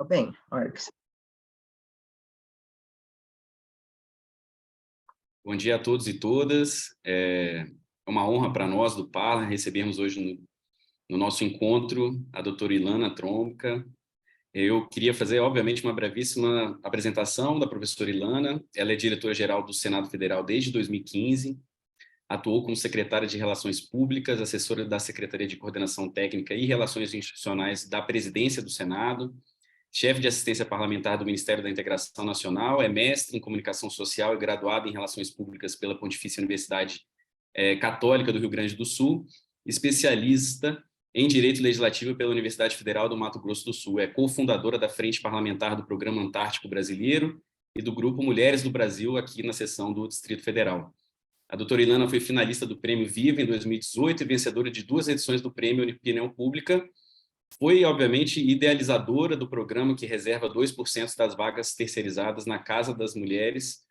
Tô bem, olha. Bom dia a todos e todas. É uma honra para nós do Parla recebermos hoje no nosso encontro a doutora Ilana Tromka. Eu queria fazer, obviamente, uma brevíssima apresentação da professora Ilana. Ela é diretora-geral do Senado Federal desde 2015, atuou como secretária de Relações Públicas, assessora da Secretaria de Coordenação Técnica e Relações Institucionais da Presidência do Senado, chefe de assistência parlamentar do Ministério da Integração Nacional, é mestre em Comunicação Social e graduada em Relações Públicas pela Pontifícia Universidade Católica do Rio Grande do Sul, especialista em Direito Legislativo pela Universidade Federal do Mato Grosso do Sul. É cofundadora da Frente Parlamentar do Programa Antártico Brasileiro e do Grupo Mulheres do Brasil, aqui na seção do Distrito Federal. A doutora Ilana foi finalista do Prêmio Viva em 2018 e vencedora de 2 edições do Prêmio Opinião Pública. Foi, obviamente, idealizadora do programa que reserva 2% das vagas terceirizadas na Casa das Mulheres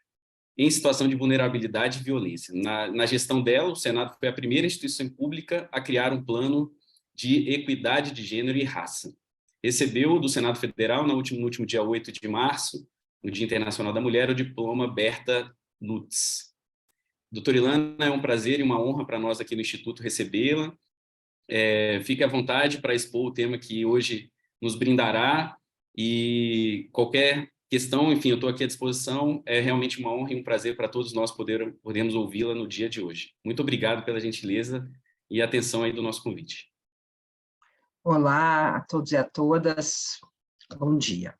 em situação de vulnerabilidade e violência. Na gestão dela, o Senado foi a primeira instituição pública a criar um plano de equidade de gênero e raça. Recebeu do Senado Federal, no último dia 8 de março, no Dia Internacional da Mulher, o diploma Berta Lutz. Doutora Ilana, é um prazer e uma honra para nós aqui no Instituto recebê-la. Fique à vontade para expor o tema que hoje nos brindará e qualquer questão, enfim, eu estou aqui à disposição. É realmente uma honra e um prazer para todos nós podermos ouvi-la no dia de hoje. Muito obrigado pela gentileza e atenção aí do nosso convite. Olá a todos e a todas, bom dia.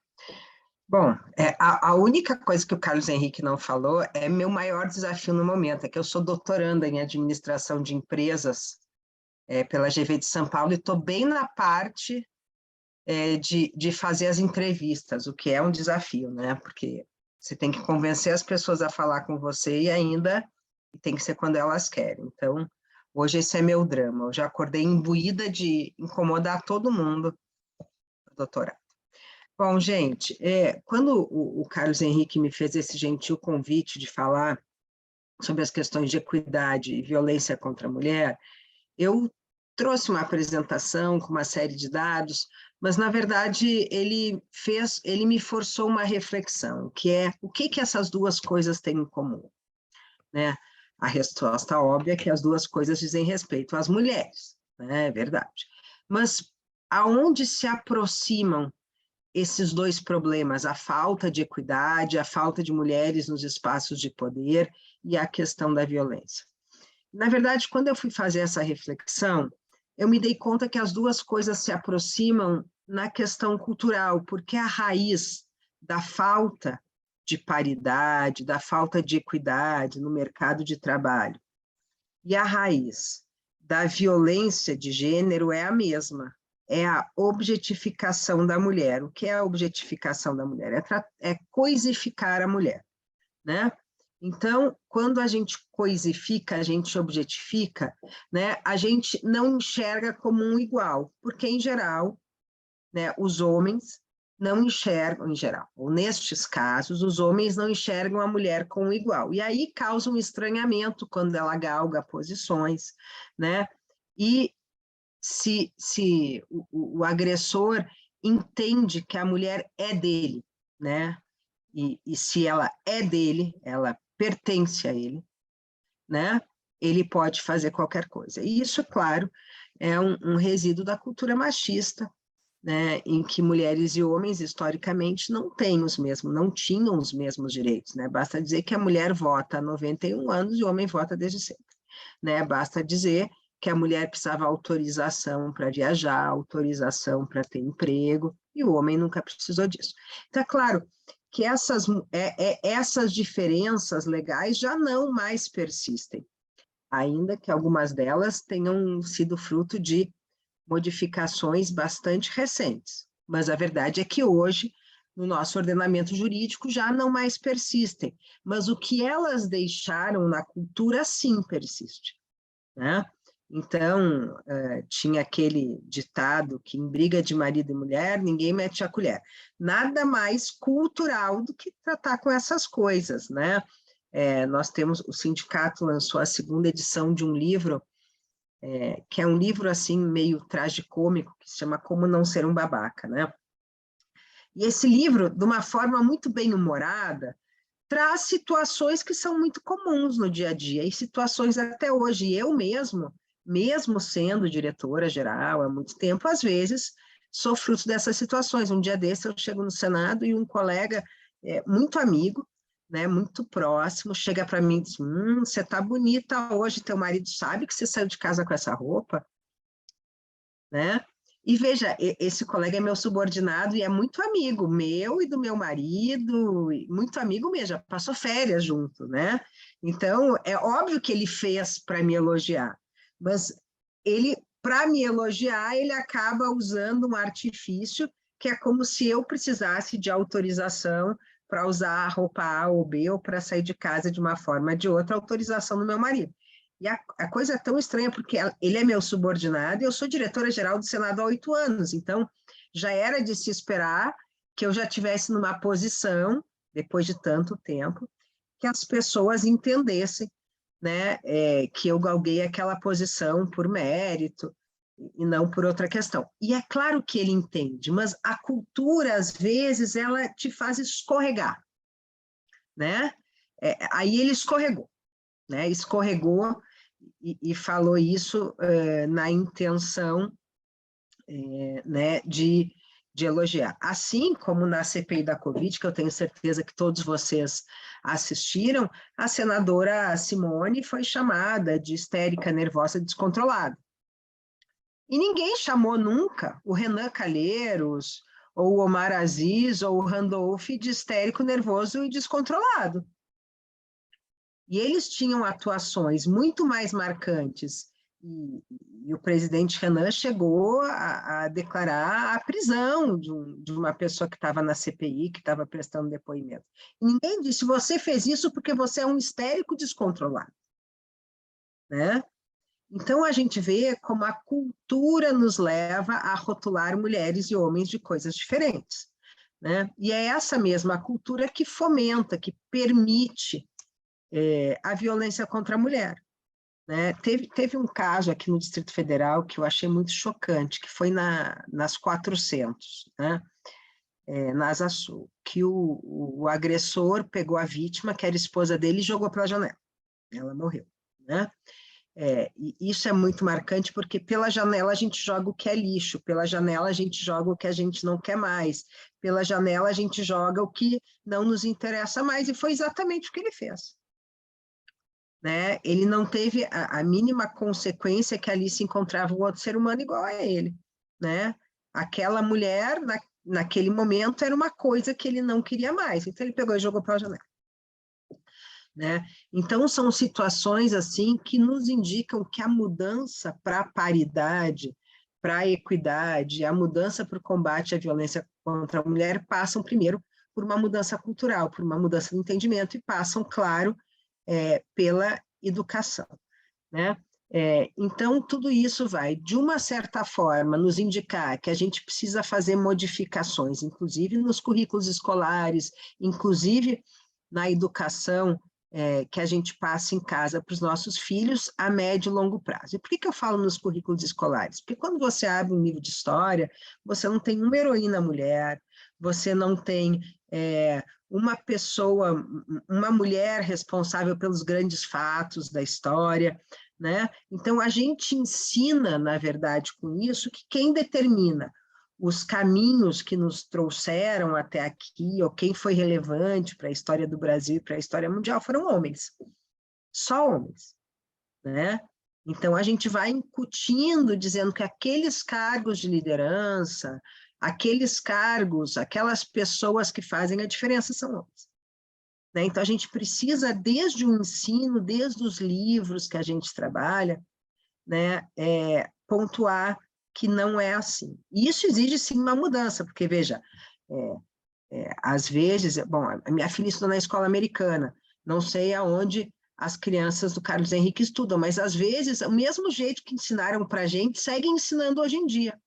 Bom, a única coisa que o Carlos Henrique não falou é meu maior desafio no momento, é que eu sou doutoranda em administração de empresas pela GV de São Paulo e estou bem na parte de fazer as entrevistas, o que é um desafio, né? Porque você tem que convencer as pessoas a falar com você e ainda tem que ser quando elas querem. Então, hoje esse é meu drama. Eu já acordei imbuída de incomodar todo mundo no doutorado. Bom, gente, quando o Carlos Henrique me fez esse gentil convite de falar sobre as questões de equidade e violência contra a mulher, eu trouxe uma apresentação com uma série de dados, mas, na verdade, ele me forçou uma reflexão, que é o que essas duas coisas têm em comum, né? A resposta óbvia é que as duas coisas dizem respeito às mulheres, né? É verdade. Mas aonde se aproximam esses dois problemas, a falta de equidade, a falta de mulheres nos espaços de poder e a questão da violência? Na verdade, quando eu fui fazer essa reflexão, eu me dei conta que as duas coisas se aproximam na questão cultural, porque a raiz da falta de paridade, da falta de equidade no mercado de trabalho e a raiz da violência de gênero é a mesma, é a objetificação da mulher. O que é a objetificação da mulher? É coisificar a mulher, né? Então, quando a gente coisifica, a gente objetifica, né, a gente não enxerga como um igual, porque, em geral, né, os homens não enxergam, em geral, ou nestes casos, os homens não enxergam a mulher como igual. E aí causa um estranhamento quando ela galga posições, né? E se o agressor entende que a mulher é dele, né? E se ela é dele, ela pertence a ele, né? Ele pode fazer qualquer coisa. E isso, claro, é um resíduo da cultura machista, né? Em que mulheres e homens, historicamente, não tinham os mesmos direitos, né? Basta dizer que a mulher vota há 91 anos e o homem vota desde sempre, né? Basta dizer que a mulher precisava autorização para viajar, autorização para ter emprego, e o homem nunca precisou disso. Então, é claro que essas diferenças legais já não mais persistem, ainda que algumas delas tenham sido fruto de modificações bastante recentes. Mas a verdade é que hoje, no nosso ordenamento jurídico, já não mais persistem. Mas o que elas deixaram na cultura, sim, persiste, né? Então, tinha aquele ditado que em briga de marido e mulher, ninguém mete a colher. Nada mais cultural do que tratar com essas coisas, né? Nós temos, o sindicato lançou a 2ª edição de um livro, que é um livro, assim, meio tragicômico, que se chama Como Não Ser um Babaca, né? E esse livro, de uma forma muito bem-humorada, traz situações que são muito comuns no dia a dia, e situações até hoje. E eu mesmo sendo diretora-geral há muito tempo, às vezes sou fruto dessas situações. Um dia desse eu chego no Senado e um colega muito amigo, né, muito próximo, chega para mim e diz, você está bonita hoje, teu marido sabe que você saiu de casa com essa roupa? Né? E veja, esse colega é meu subordinado e é muito amigo meu e do meu marido, muito amigo mesmo, já passou férias junto, né? Então, é óbvio que ele fez para me elogiar, mas ele, para me elogiar, ele acaba usando um artifício que é como se eu precisasse de autorização para usar a roupa A ou B ou para sair de casa de uma forma ou de outra, autorização do meu marido. E a coisa é tão estranha, porque ele é meu subordinado e eu sou diretora-geral do Senado há 8 anos, então já era de se esperar que eu já estivesse numa posição, depois de tanto tempo, que as pessoas entendessem, né, que eu galguei aquela posição por mérito e não por outra questão. E é claro que ele entende, mas a cultura, às vezes, ela te faz escorregar, né? Aí ele escorregou, né? Escorregou e falou isso na intenção né, de elogiar. Assim como na CPI da Covid, que eu tenho certeza que todos vocês assistiram, a senadora Simone foi chamada de histérica, nervosa, descontrolada. E ninguém chamou nunca o Renan Calheiros, ou o Omar Aziz, ou o Randolph de histérico, nervoso e descontrolado. E eles tinham atuações muito mais marcantes. E o presidente Renan chegou a declarar a prisão de uma pessoa que estava na CPI, que estava prestando depoimento. E ninguém disse, você fez isso porque você é um histérico descontrolado. Né? Então, a gente vê como a cultura nos leva a rotular mulheres e homens de coisas diferentes. Né? E é essa mesma cultura que fomenta, que permite a violência contra a mulher. Né? Teve um caso aqui no Distrito Federal que eu achei muito chocante, que foi nas 400, né? Na Asa Sul, que o agressor pegou a vítima, que era esposa dele, e jogou pela janela. Ela morreu. Né? E isso é muito marcante, porque pela janela a gente joga o que é lixo, pela janela a gente joga o que a gente não quer mais, pela janela a gente joga o que não nos interessa mais, e foi exatamente o que ele fez. Né? Ele não teve a mínima consequência que ali se encontrava um outro ser humano igual a ele. Né? Aquela mulher, naquele momento, era uma coisa que ele não queria mais, então ele pegou e jogou para a janela. Né? Então, são situações assim que nos indicam que a mudança para a paridade, para a equidade, a mudança para o combate à violência contra a mulher passam primeiro por uma mudança cultural, por uma mudança de entendimento e passam, claro, pela educação. Né? Então, tudo isso vai, de uma certa forma, nos indicar que a gente precisa fazer modificações, inclusive nos currículos escolares, inclusive na educação que a gente passa em casa para os nossos filhos a médio e longo prazo. E por que eu falo nos currículos escolares? Porque quando você abre um livro de história, você não tem uma heroína mulher, você não tem uma pessoa, uma mulher responsável pelos grandes fatos da história, né? Então, a gente ensina, na verdade, com isso, que quem determina os caminhos que nos trouxeram até aqui, ou quem foi relevante para a história do Brasil e para a história mundial, foram homens. Só homens, né? Então, a gente vai incutindo, dizendo que aqueles cargos de liderança, aqueles cargos, aquelas pessoas que fazem a diferença são homens. Né? Então, a gente precisa, desde o ensino, desde os livros que a gente trabalha, né, pontuar que não é assim. E isso exige, sim, uma mudança, porque, veja, às vezes, bom, a minha filha estuda na escola americana, não sei aonde as crianças do Carlos Henrique estudam, mas, às vezes, o mesmo jeito que ensinaram para a gente, seguem ensinando hoje em dia.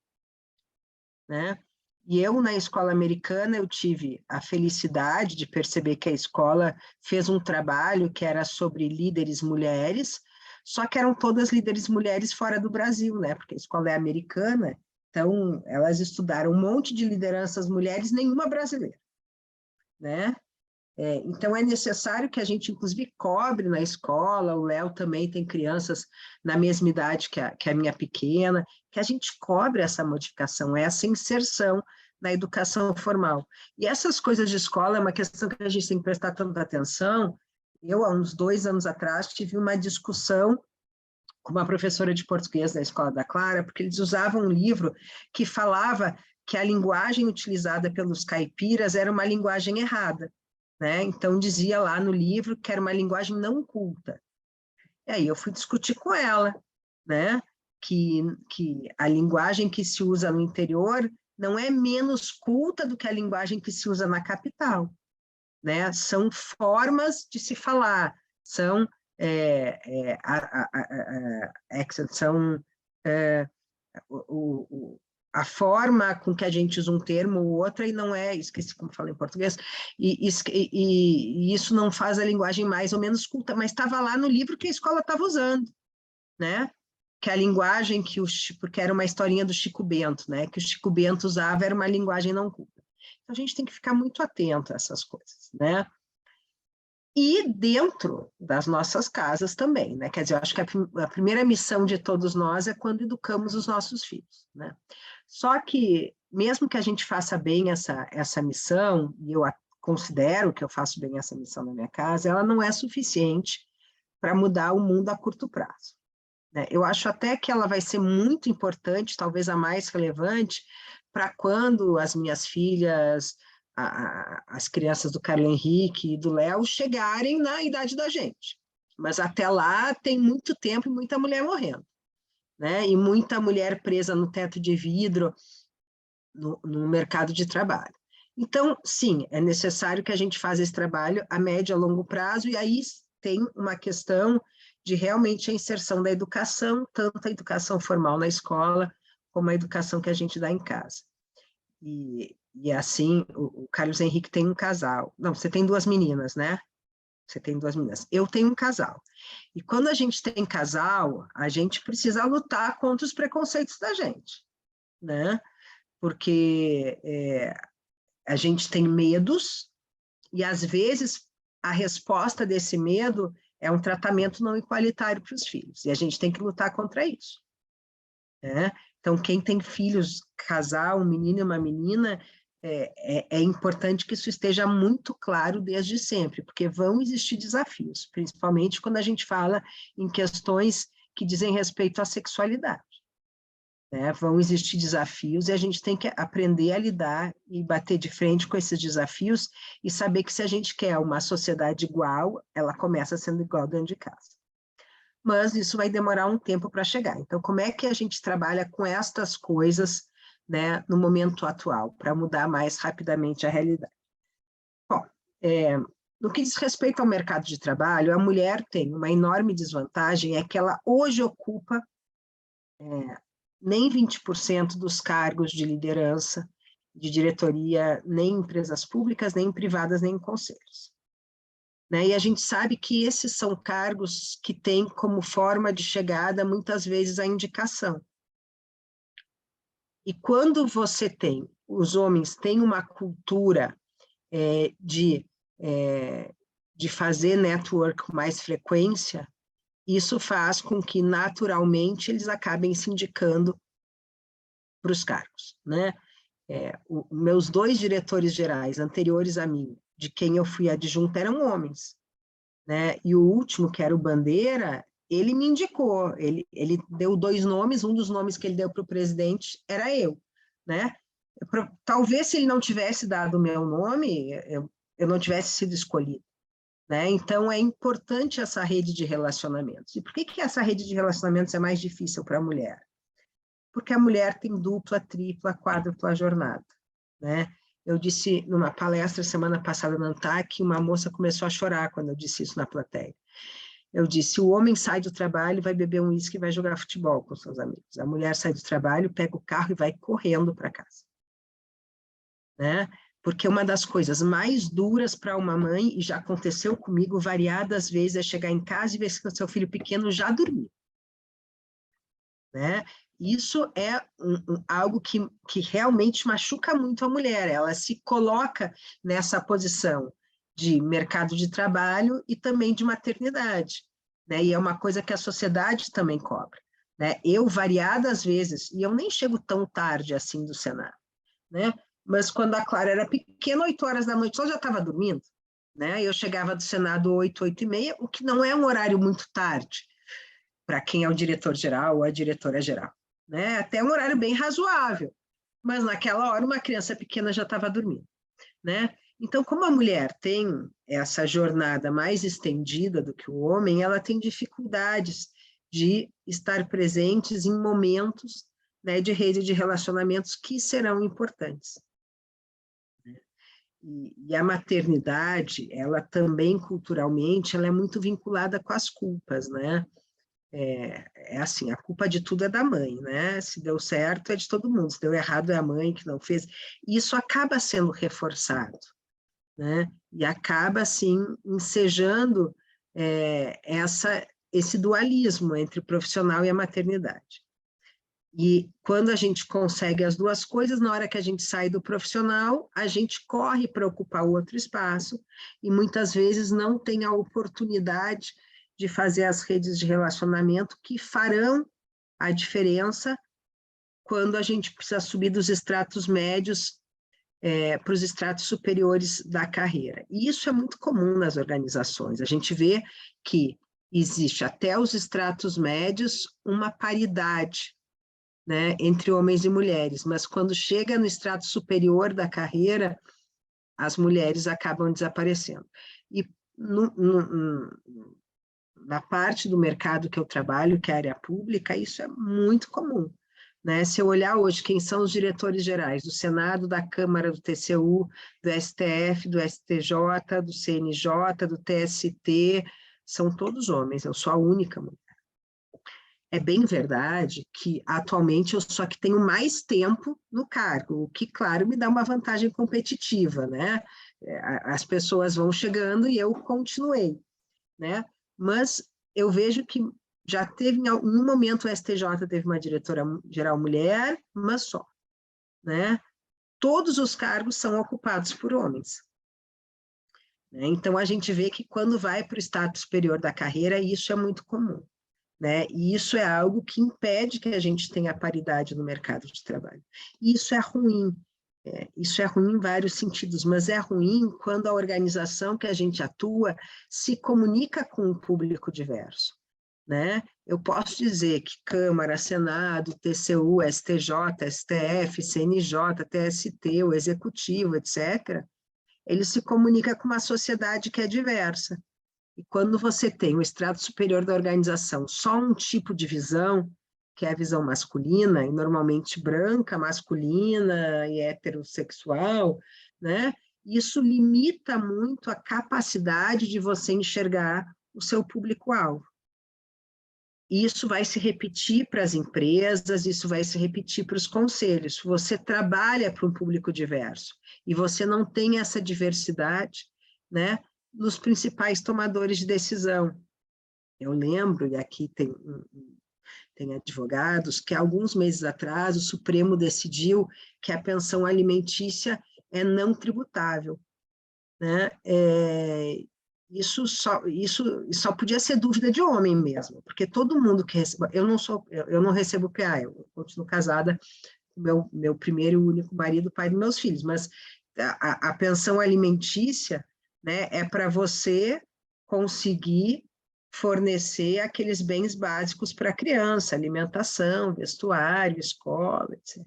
Né? E eu, na escola americana, eu tive a felicidade de perceber que a escola fez um trabalho que era sobre líderes mulheres, só que eram todas líderes mulheres fora do Brasil, né? Porque a escola é americana Então, elas estudaram um monte de lideranças mulheres, nenhuma brasileira, né? Então, é necessário que a gente, inclusive, cobre na escola, o Léo também tem crianças na mesma idade que a minha pequena, que a gente cobre essa modificação, essa inserção na educação formal. E essas coisas de escola é uma questão que a gente tem que prestar tanta atenção. Eu, há uns 2 anos atrás, tive uma discussão com uma professora de português da Escola da Clara, porque eles usavam um livro que falava que a linguagem utilizada pelos caipiras era uma linguagem errada, né? Então, dizia lá no livro que era uma linguagem não culta. E aí eu fui discutir com ela, né? Que a linguagem que se usa no interior não é menos culta do que a linguagem que se usa na capital, né? São formas de se falar, são a forma com que a gente usa um termo ou outro, e não é, esqueci como fala em português, e isso não faz a linguagem mais ou menos culta, mas estava lá no livro que a escola estava usando, né? Que a linguagem porque era uma historinha do Chico Bento, né? Que o Chico Bento usava era uma linguagem não culta. Então, a gente tem que ficar muito atento a essas coisas, né? E dentro das nossas casas também, né? Quer dizer, eu acho que a primeira missão de todos nós é quando educamos os nossos filhos, né? Só que, mesmo que a gente faça bem essa missão, e eu considero que eu faço bem essa missão na minha casa, ela não é suficiente para mudar o mundo a curto prazo, né? Eu acho até que ela vai ser muito importante, talvez a mais relevante, para quando as minhas filhas, as crianças do Carlos Henrique e do Léo chegarem na idade da gente. Mas até lá tem muito tempo e muita mulher morrendo, né? E muita mulher presa no teto de vidro no mercado de trabalho. Então, sim, é necessário que a gente faça esse trabalho a médio e a longo prazo, e aí tem uma questão de realmente a inserção da educação, tanto a educação formal na escola, como a educação que a gente dá em casa. E assim, o Carlos Henrique tem um casal. Não, você tem 2 meninas, né? Você tem 2 meninas. Eu tenho um casal. E quando a gente tem casal, a gente precisa lutar contra os preconceitos da gente, né? Porque a gente tem medos e, às vezes, a resposta desse medo é um tratamento não igualitário para os filhos. E a gente tem que lutar contra isso, né? Então, quem tem filhos, casal, um menino e uma menina, é importante que isso esteja muito claro desde sempre, porque vão existir desafios, principalmente quando a gente fala em questões que dizem respeito à sexualidade, né? Vão existir desafios e a gente tem que aprender a lidar e bater de frente com esses desafios e saber que se a gente quer uma sociedade igual, ela começa sendo igual dentro de casa. Mas isso vai demorar um tempo para chegar. Então, como é que a gente trabalha com estas coisas, né, no momento atual, para mudar mais rapidamente a realidade? Bom, no que diz respeito ao mercado de trabalho, a mulher tem uma enorme desvantagem, é que ela hoje ocupa nem 20% dos cargos de liderança, de diretoria, nem em empresas públicas, nem em privadas, nem em conselhos, né? E a gente sabe que esses são cargos que têm como forma de chegada, muitas vezes, a indicação. E quando você tem, os homens têm uma cultura de fazer network com mais frequência, isso faz com que, naturalmente, eles acabem se indicando para os cargos, né? Meus 2 diretores gerais anteriores a mim, de quem eu fui adjunta, eram homens, né? E o último, que era o Bandeira, ele me indicou, ele deu 2 nomes, um dos nomes que ele deu para o presidente era eu, né? Talvez se ele não tivesse dado o meu nome, eu não tivesse sido escolhido, né? Então, é importante essa rede de relacionamentos. E por que essa rede de relacionamentos é mais difícil para a mulher? Porque a mulher tem dupla, tripla, quádrupla jornada, né? Eu disse numa palestra semana passada no ANTAC, uma moça começou a chorar quando eu disse isso na plateia. Eu disse, o homem sai do trabalho, vai beber um uísque e vai jogar futebol com seus amigos. A mulher sai do trabalho, pega o carro e vai correndo para casa, né? Porque uma das coisas mais duras para uma mãe, e já aconteceu comigo variadas vezes, é chegar em casa e ver se o seu filho pequeno já dormiu, né? Isso é algo que realmente machuca muito a mulher, ela se coloca nessa posição de mercado de trabalho e também de maternidade, né? E é uma coisa que a sociedade também cobra, né? Eu, variadas vezes, e eu nem chego tão tarde assim do Senado, né? Mas quando a Clara era pequena, 8 horas da noite, ela já estava dormindo, né? Eu chegava do Senado 8, 8h30, o que não é um horário muito tarde para quem é o diretor-geral ou a diretora-geral, né? Até um horário bem razoável, mas naquela hora uma criança pequena já estava dormindo, né? Então, como a mulher tem essa jornada mais estendida do que o homem, ela tem dificuldades de estar presentes em momentos, né, de rede de relacionamentos que serão importantes. E a maternidade, ela também culturalmente, ela é muito vinculada com as culpas, né? É assim, a culpa de tudo é da mãe, né? Se deu certo é de todo mundo, se deu errado é a mãe que não fez. E isso acaba sendo reforçado, né? E acaba, assim, ensejando esse dualismo entre o profissional e a maternidade. E quando a gente consegue as duas coisas, na hora que a gente sai do profissional, a gente corre para ocupar outro espaço e muitas vezes não tem a oportunidade de fazer as redes de relacionamento que farão a diferença quando a gente precisa subir dos estratos médios para os estratos superiores da carreira. E isso é muito comum nas organizações. A gente vê que existe até os estratos médios uma paridade, né, entre homens e mulheres, mas quando chega no estrato superior da carreira, as mulheres acabam desaparecendo. E na parte do mercado que eu trabalho, que é a área pública, isso é muito comum, né? Se eu olhar hoje quem são os diretores gerais do Senado, da Câmara, do TCU, do STF, do STJ, do CNJ, do TST, são todos homens, eu sou a única mulher. É bem verdade que, atualmente, eu só que tenho mais tempo no cargo, o que, claro, me dá uma vantagem competitiva, né? As pessoas vão chegando e eu continuei, né? Mas eu vejo que já teve, em um momento, o STJ teve uma diretora-geral mulher, mas só, né? Todos os cargos são ocupados por homens. Né? Então, a gente vê que quando vai para o status superior da carreira, isso é muito comum. Né? E isso é algo que impede que a gente tenha paridade no mercado de trabalho. E isso é ruim. Isso é ruim em vários sentidos, mas é ruim quando a organização que a gente atua se comunica com um público diverso. Né? Eu posso dizer que Câmara, Senado, TCU, STJ, STF, CNJ, TST, o Executivo, etc., ele se comunica com uma sociedade que é diversa. E quando você tem o estrato superior da organização só um tipo de visão, que é a visão masculina, e normalmente branca, masculina e heterossexual, né? Isso limita muito a capacidade de você enxergar o seu público-alvo. Isso vai se repetir para as empresas, isso vai se repetir para os conselhos. Você trabalha para um público diverso e você não tem essa diversidade, né, nos principais tomadores de decisão. Eu lembro, e aqui tem advogados, que alguns meses atrás o Supremo decidiu que a pensão alimentícia é não tributável, né? Isso só podia ser dúvida de homem mesmo, porque todo mundo que recebe, eu não recebo PA, eu continuo casada com meu primeiro e único marido, pai dos meus filhos, mas a pensão alimentícia, né, é para você conseguir fornecer aqueles bens básicos para a criança, alimentação, vestuário, escola, etc.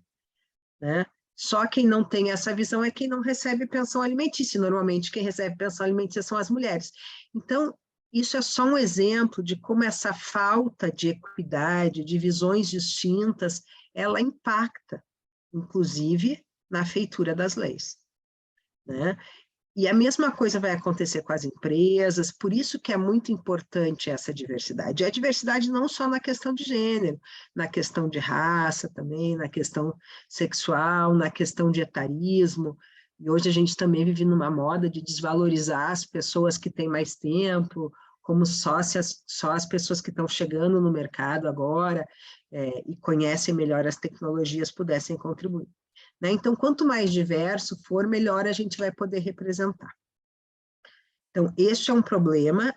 Né? Só quem não tem essa visão é quem não recebe pensão alimentícia. Normalmente, quem recebe pensão alimentícia são as mulheres. Então, isso é só um exemplo de como essa falta de equidade, de visões distintas, ela impacta, inclusive, na feitura das leis. Né? E a mesma coisa vai acontecer com as empresas, por isso que é muito importante essa diversidade. E a diversidade não só na questão de gênero, na questão de raça também, na questão sexual, na questão de etarismo. E hoje a gente também vive numa moda de desvalorizar as pessoas que têm mais tempo, como só as pessoas que estão chegando no mercado agora e conhecem melhor as tecnologias pudessem contribuir. Né? Então, quanto mais diverso for, melhor a gente vai poder representar. Então, este é um problema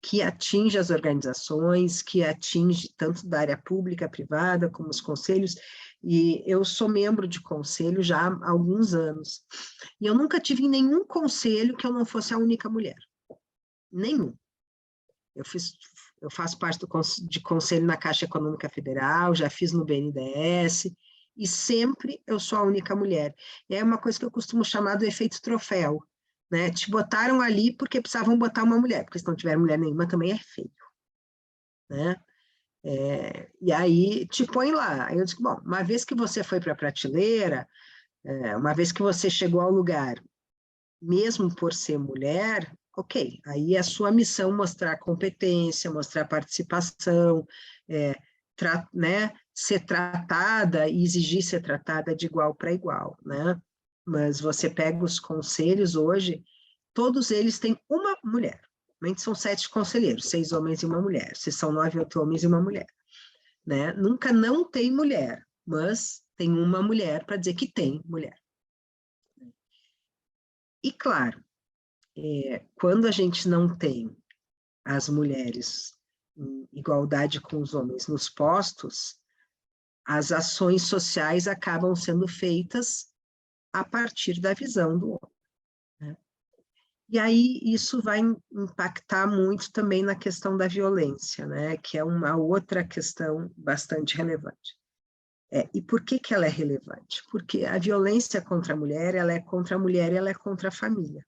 que atinge as organizações, que atinge tanto da área pública, privada, como os conselhos, e eu sou membro de conselho já há alguns anos, e eu nunca tive em nenhum conselho que eu não fosse a única mulher. Nenhum. Eu faço parte de conselho na Caixa Econômica Federal, já fiz no BNDES, e sempre eu sou a única mulher. E é uma coisa que eu costumo chamar do efeito troféu, né? Te botaram ali porque precisavam botar uma mulher, porque se não tiver mulher nenhuma também é feio, né? E aí te põe lá. Aí eu digo, bom, uma vez que você foi para a prateleira, uma vez que você chegou ao lugar, mesmo por ser mulher, ok, aí é a sua missão mostrar competência, mostrar participação, né, ser tratada e exigir ser tratada de igual para igual, né? Mas você pega os conselhos hoje, todos eles têm uma mulher. Normalmente são 7 conselheiros, 6 homens e uma mulher. Se são 9, 8 homens e uma mulher. Né? Nunca não tem mulher, mas tem uma mulher para dizer que tem mulher. E, claro, quando a gente não tem as mulheres em igualdade com os homens nos postos, as ações sociais acabam sendo feitas a partir da visão do homem. Né? E aí isso vai impactar muito também na questão da violência, né? Que é uma outra questão bastante relevante. E por que ela é relevante? Porque a violência contra a mulher, ela é contra a mulher e ela é contra a família.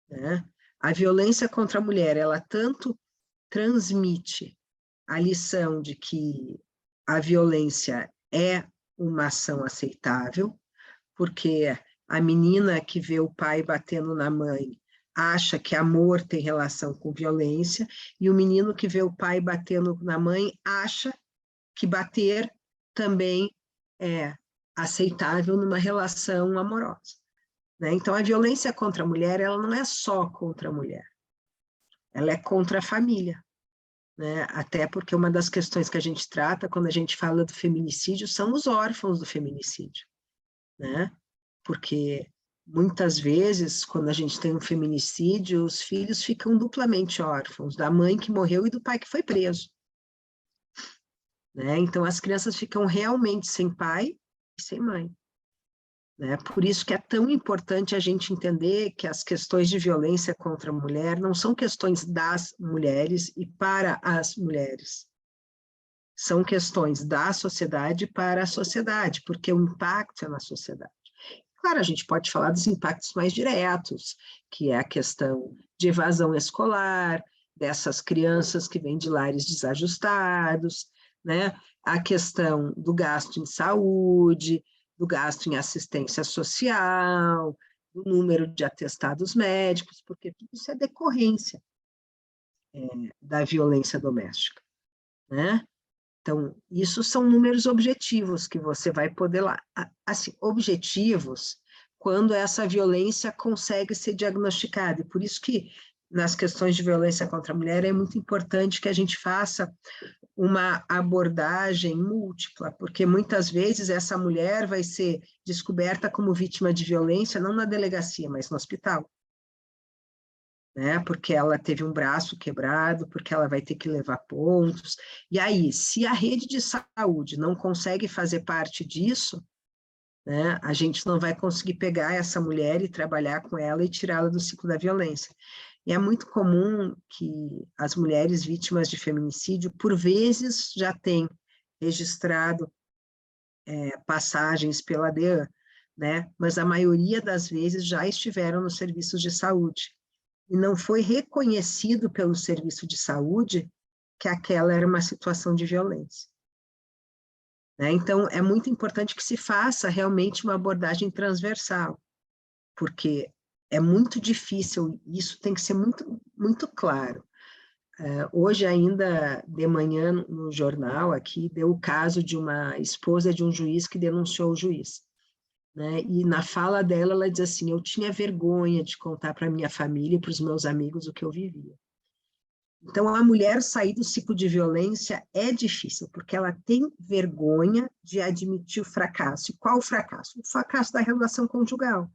Né? A violência contra a mulher, ela tanto transmite a lição de que a violência é uma ação aceitável, porque a menina que vê o pai batendo na mãe acha que amor tem relação com violência, e o menino que vê o pai batendo na mãe acha que bater também é aceitável numa relação amorosa. Né? Então, a violência contra a mulher, ela não é só contra a mulher, ela é contra a família. Né? Até porque uma das questões que a gente trata quando a gente fala do feminicídio são os órfãos do feminicídio. Né? Porque muitas vezes, quando a gente tem um feminicídio, os filhos ficam duplamente órfãos, da mãe que morreu e do pai que foi preso. Né? Então, as crianças ficam realmente sem pai e sem mãe. Né? Por isso que é tão importante a gente entender que as questões de violência contra a mulher não são questões das mulheres e para as mulheres. São questões da sociedade para a sociedade, porque o impacto é na sociedade. Claro, a gente pode falar dos impactos mais diretos, que é a questão de evasão escolar, dessas crianças que vêm de lares desajustados, né? A questão do gasto em saúde, do gasto em assistência social, do número de atestados médicos, porque tudo isso é decorrência da violência doméstica, né? Então, isso são números objetivos que você vai poder lá, assim, objetivos quando essa violência consegue ser diagnosticada, e por isso que nas questões de violência contra a mulher é muito importante que a gente faça uma abordagem múltipla, porque muitas vezes essa mulher vai ser descoberta como vítima de violência não na delegacia, mas no hospital. Né? Porque ela teve um braço quebrado, porque ela vai ter que levar pontos. E aí, se a rede de saúde não consegue fazer parte disso, né, a gente não vai conseguir pegar essa mulher e trabalhar com ela e tirá-la do ciclo da violência. E é muito comum que as mulheres vítimas de feminicídio, por vezes, já têm registrado passagens pela DEAN, né? Mas a maioria das vezes já estiveram nos serviços de saúde. E não foi reconhecido pelo serviço de saúde que aquela era uma situação de violência. Né? Então, é muito importante que se faça realmente uma abordagem transversal, porque é muito difícil, isso tem que ser muito, muito claro. Hoje ainda, de manhã, no jornal aqui, deu o caso de uma esposa de um juiz que denunciou o juiz. Né? E na fala dela, ela diz assim, eu tinha vergonha de contar para minha família e para os meus amigos o que eu vivia. Então, a mulher sair do ciclo de violência é difícil, porque ela tem vergonha de admitir o fracasso. E qual o fracasso? O fracasso da relação conjugal,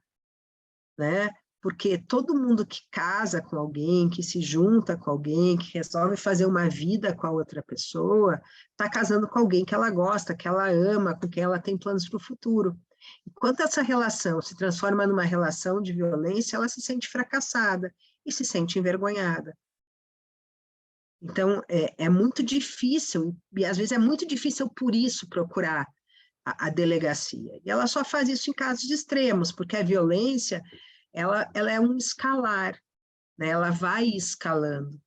né? Porque todo mundo que casa com alguém, que se junta com alguém, que resolve fazer uma vida com a outra pessoa, está casando com alguém que ela gosta, que ela ama, com quem ela tem planos para o futuro. Enquanto essa relação se transforma numa relação de violência, ela se sente fracassada e se sente envergonhada. Então, é muito difícil, e às vezes é muito difícil por isso procurar a delegacia. E ela só faz isso em casos extremos, porque a violência, ela é um escalar, né? Ela vai escalando,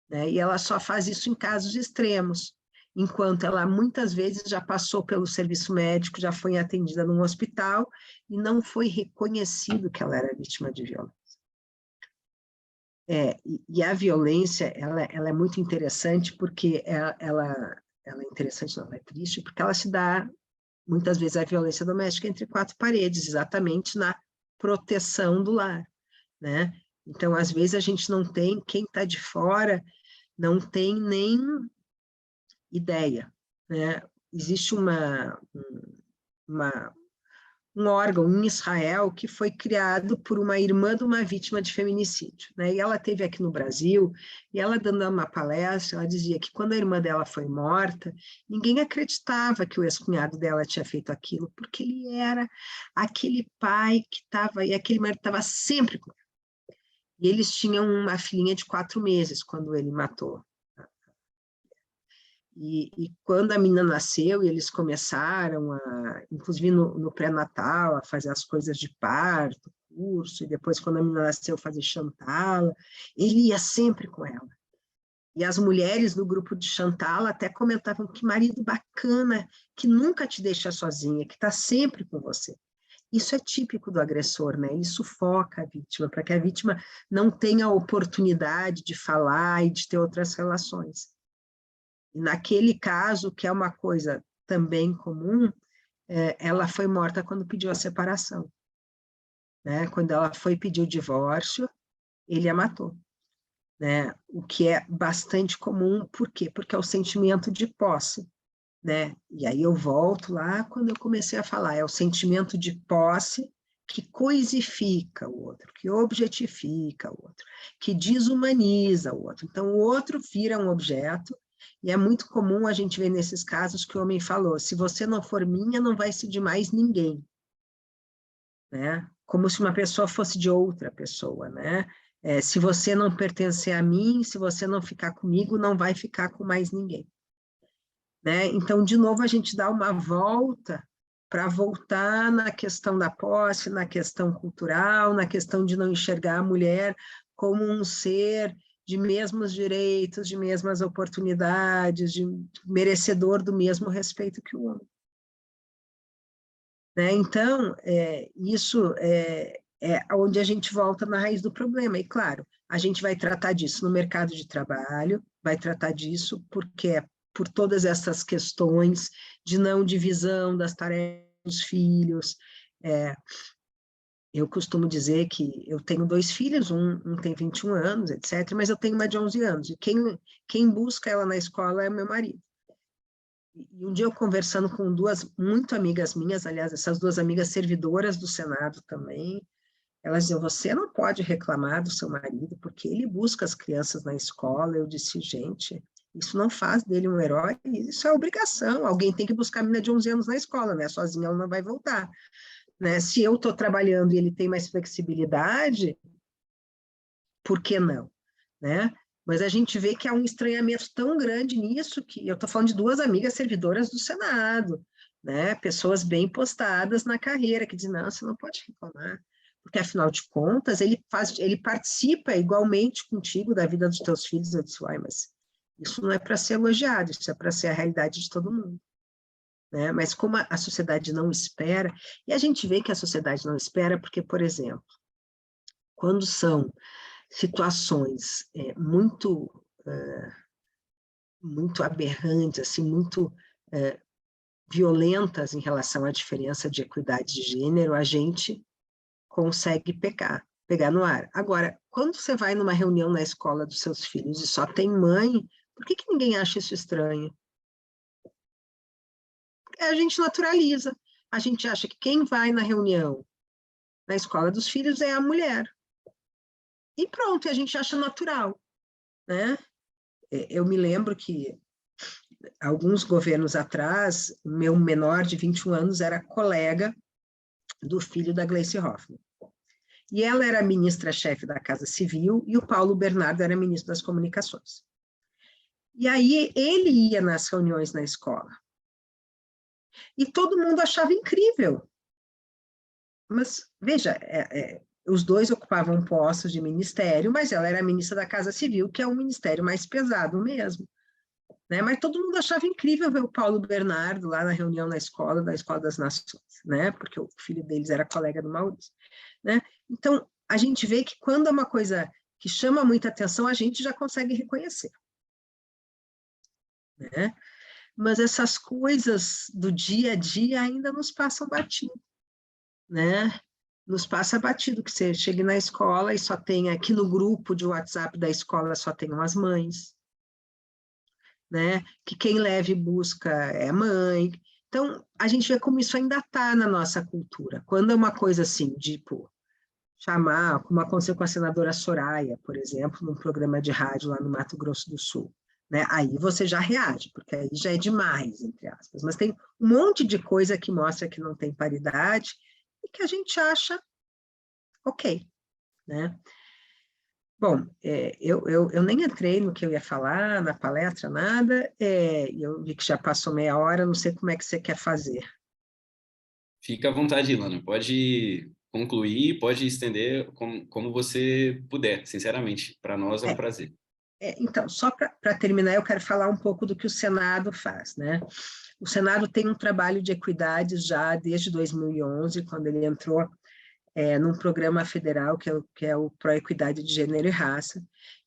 né? E ela só faz isso em casos extremos, enquanto ela muitas vezes já passou pelo serviço médico, já foi atendida num hospital e não foi reconhecido que ela era vítima de violência. E a violência, ela é muito interessante porque ela é interessante, não, ela é triste, porque ela se dá, muitas vezes, a violência doméstica entre quatro paredes, exatamente na proteção do lar, né? Então, às vezes, a gente não tem, quem está de fora, não tem nem ideia, né? Existe um órgão em Israel que foi criado por uma irmã de uma vítima de feminicídio, né? E ela esteve aqui no Brasil, e ela dando uma palestra, ela dizia que quando a irmã dela foi morta, ninguém acreditava que o ex-cunhado dela tinha feito aquilo, porque ele era aquele pai que estava, e aquele marido estava sempre com ela. E eles tinham uma filhinha de 4 meses quando ele matou. E quando a menina nasceu, e eles começaram a, inclusive no pré-natal, a fazer as coisas de parto, curso, e depois, quando a menina nasceu, fazer Chantala, ele ia sempre com ela. E as mulheres do grupo de Chantala até comentavam que marido bacana, que nunca te deixa sozinha, que está sempre com você. Isso é típico do agressor, né? Ele sufoca a vítima, para que a vítima não tenha a oportunidade de falar e de ter outras relações. E naquele caso, que é uma coisa também comum, ela foi morta quando pediu a separação, né? Quando ela foi pedir o divórcio, ele a matou, né? O que é bastante comum, por quê? Porque é o sentimento de posse, né? E aí eu volto lá quando eu comecei a falar, é o sentimento de posse que coisifica o outro, que objetifica o outro, que desumaniza o outro. Então, o outro vira um objeto. E é muito comum a gente ver nesses casos que o homem falou, se você não for minha, não vai ser de mais ninguém, né? Como se uma pessoa fosse de outra pessoa, né? Se você não pertencer a mim, se você não ficar comigo, não vai ficar com mais ninguém, né? Então, de novo, a gente dá uma volta para voltar na questão da posse, na questão cultural, na questão de não enxergar a mulher como um ser de mesmos direitos, de mesmas oportunidades, de merecedor do mesmo respeito que o homem. Né? Então, isso é onde a gente volta na raiz do problema. E, claro, a gente vai tratar disso no mercado de trabalho, vai tratar disso porque é por todas essas questões de não divisão das tarefas dos filhos. Eu costumo dizer que eu tenho 2 filhos, um tem 21 anos, etc., mas eu tenho uma de 11 anos, e quem busca ela na escola é o meu marido. E um dia eu conversando com 2 muito amigas minhas, aliás, essas 2 amigas servidoras do Senado também, elas diziam, você não pode reclamar do seu marido, porque ele busca as crianças na escola. Eu disse, gente, isso não faz dele um herói, isso é obrigação, alguém tem que buscar a menina de 11 anos na escola, né? Sozinha ela não vai voltar. Né? Se eu estou trabalhando e ele tem mais flexibilidade, por que não? Né? Mas a gente vê que há um estranhamento tão grande nisso, que eu estou falando de 2 amigas servidoras do Senado, né? Pessoas bem postadas na carreira, que dizem, não, você não pode reclamar, porque afinal de contas ele participa igualmente contigo da vida dos teus filhos. Eu disse, uai, mas isso não é para ser elogiado, isso é para ser a realidade de todo mundo. Né? Mas como a sociedade não espera, e a gente vê que a sociedade não espera porque, por exemplo, quando são situações muito aberrantes, assim, muito violentas em relação à diferença de equidade de gênero, a gente consegue pecar, pegar no ar. Agora, quando você vai numa reunião na escola dos seus filhos e só tem mãe, por que ninguém acha isso estranho? A gente naturaliza. A gente acha que quem vai na reunião na escola dos filhos é a mulher. E pronto, a gente acha natural, né? Eu me lembro que alguns governos atrás, meu menor de 21 anos era colega do filho da Gleice Hoffmann. E ela era ministra-chefe da Casa Civil e o Paulo Bernardo era ministro das Comunicações. E aí ele ia nas reuniões na escola. E todo mundo achava incrível. Mas, veja, os dois ocupavam postos de ministério, mas ela era ministra da Casa Civil, que é um ministério mais pesado mesmo. Né? Mas todo mundo achava incrível ver o Paulo Bernardo lá na reunião na escola, da Escola das Nações, né? Porque o filho deles era colega do Maurício. Né? Então, a gente vê que quando é uma coisa que chama muita atenção, a gente já consegue reconhecer. Né? Mas essas coisas do dia a dia ainda nos passam batido. Né? Nos passa batido, que você chegue na escola e só tem aqui no grupo de WhatsApp da escola só tem umas mães, né? Que quem leva e busca é a mãe. Então, a gente vê como isso ainda está na nossa cultura. Quando é uma coisa assim, tipo, chamar, como aconteceu com a senadora Soraya, por exemplo, num programa de rádio lá no Mato Grosso do Sul, né? Aí você já reage, porque aí já é demais, entre aspas. Mas tem um monte de coisa que mostra que não tem paridade e que a gente acha ok, né? Bom, eu nem entrei no que eu ia falar na palestra, nada, eu vi que já passou meia hora, não sei como é que você quer fazer. Fica à vontade, Ilana. Pode concluir, pode estender como você puder, sinceramente. Para nós é um prazer. Então, só para terminar, eu quero falar um pouco do que o Senado faz, né? O Senado tem um trabalho de equidade já desde 2011, quando ele entrou num programa federal que é o Proequidade de Gênero e Raça.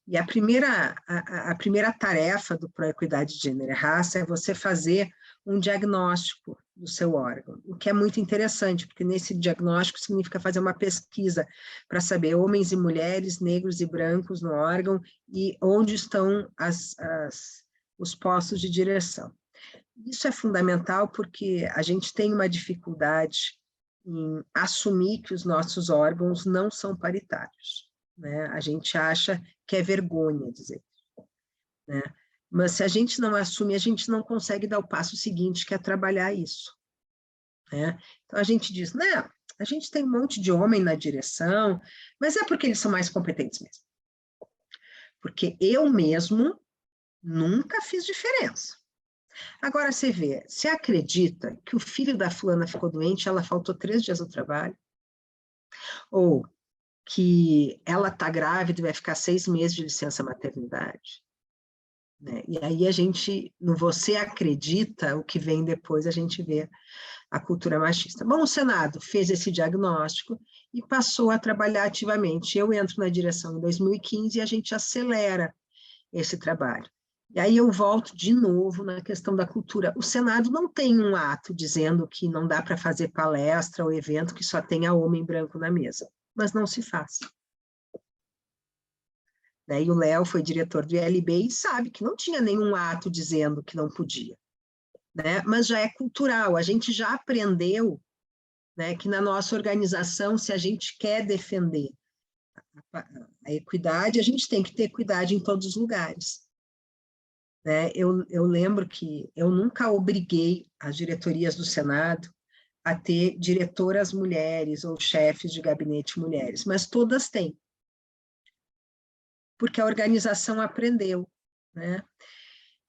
E a primeira tarefa do Proequidade de Gênero e Raça é você fazer um diagnóstico do seu órgão, o que é muito interessante, porque nesse diagnóstico significa fazer uma pesquisa para saber homens e mulheres, negros e brancos no órgão e onde estão os postos de direção. Isso é fundamental porque a gente tem uma dificuldade em assumir que os nossos órgãos não são paritários. Né? A gente acha que é vergonha dizer isso. Né? Mas se a gente não assume, a gente não consegue dar o passo seguinte, que é trabalhar isso. Né? Então a gente diz, não, a gente tem um monte de homem na direção, mas é porque eles são mais competentes mesmo. Porque eu mesmo nunca fiz diferença. Agora você vê, você acredita que o filho da fulana ficou doente, ela faltou 3 dias ao trabalho? Ou que ela está grávida e vai ficar 6 meses de licença maternidade? Né? E aí a gente, no você acredita, o que vem depois a gente vê a cultura machista. Bom, o Senado fez esse diagnóstico e passou a trabalhar ativamente. Eu entro na direção em 2015 e a gente acelera esse trabalho. E aí eu volto de novo na questão da cultura. O Senado não tem um ato dizendo que não dá para fazer palestra ou evento que só tenha homem branco na mesa, mas não se faz. E o Léo foi diretor do ILB e sabe que não tinha nenhum ato dizendo que não podia. Né? Mas já é cultural, a gente já aprendeu, né, que na nossa organização, se a gente quer defender a equidade, a gente tem que ter equidade em todos os lugares. Né? Eu lembro que eu nunca obriguei as diretorias do Senado a ter diretoras mulheres ou chefes de gabinete mulheres, mas todas têm, porque a organização aprendeu. Né?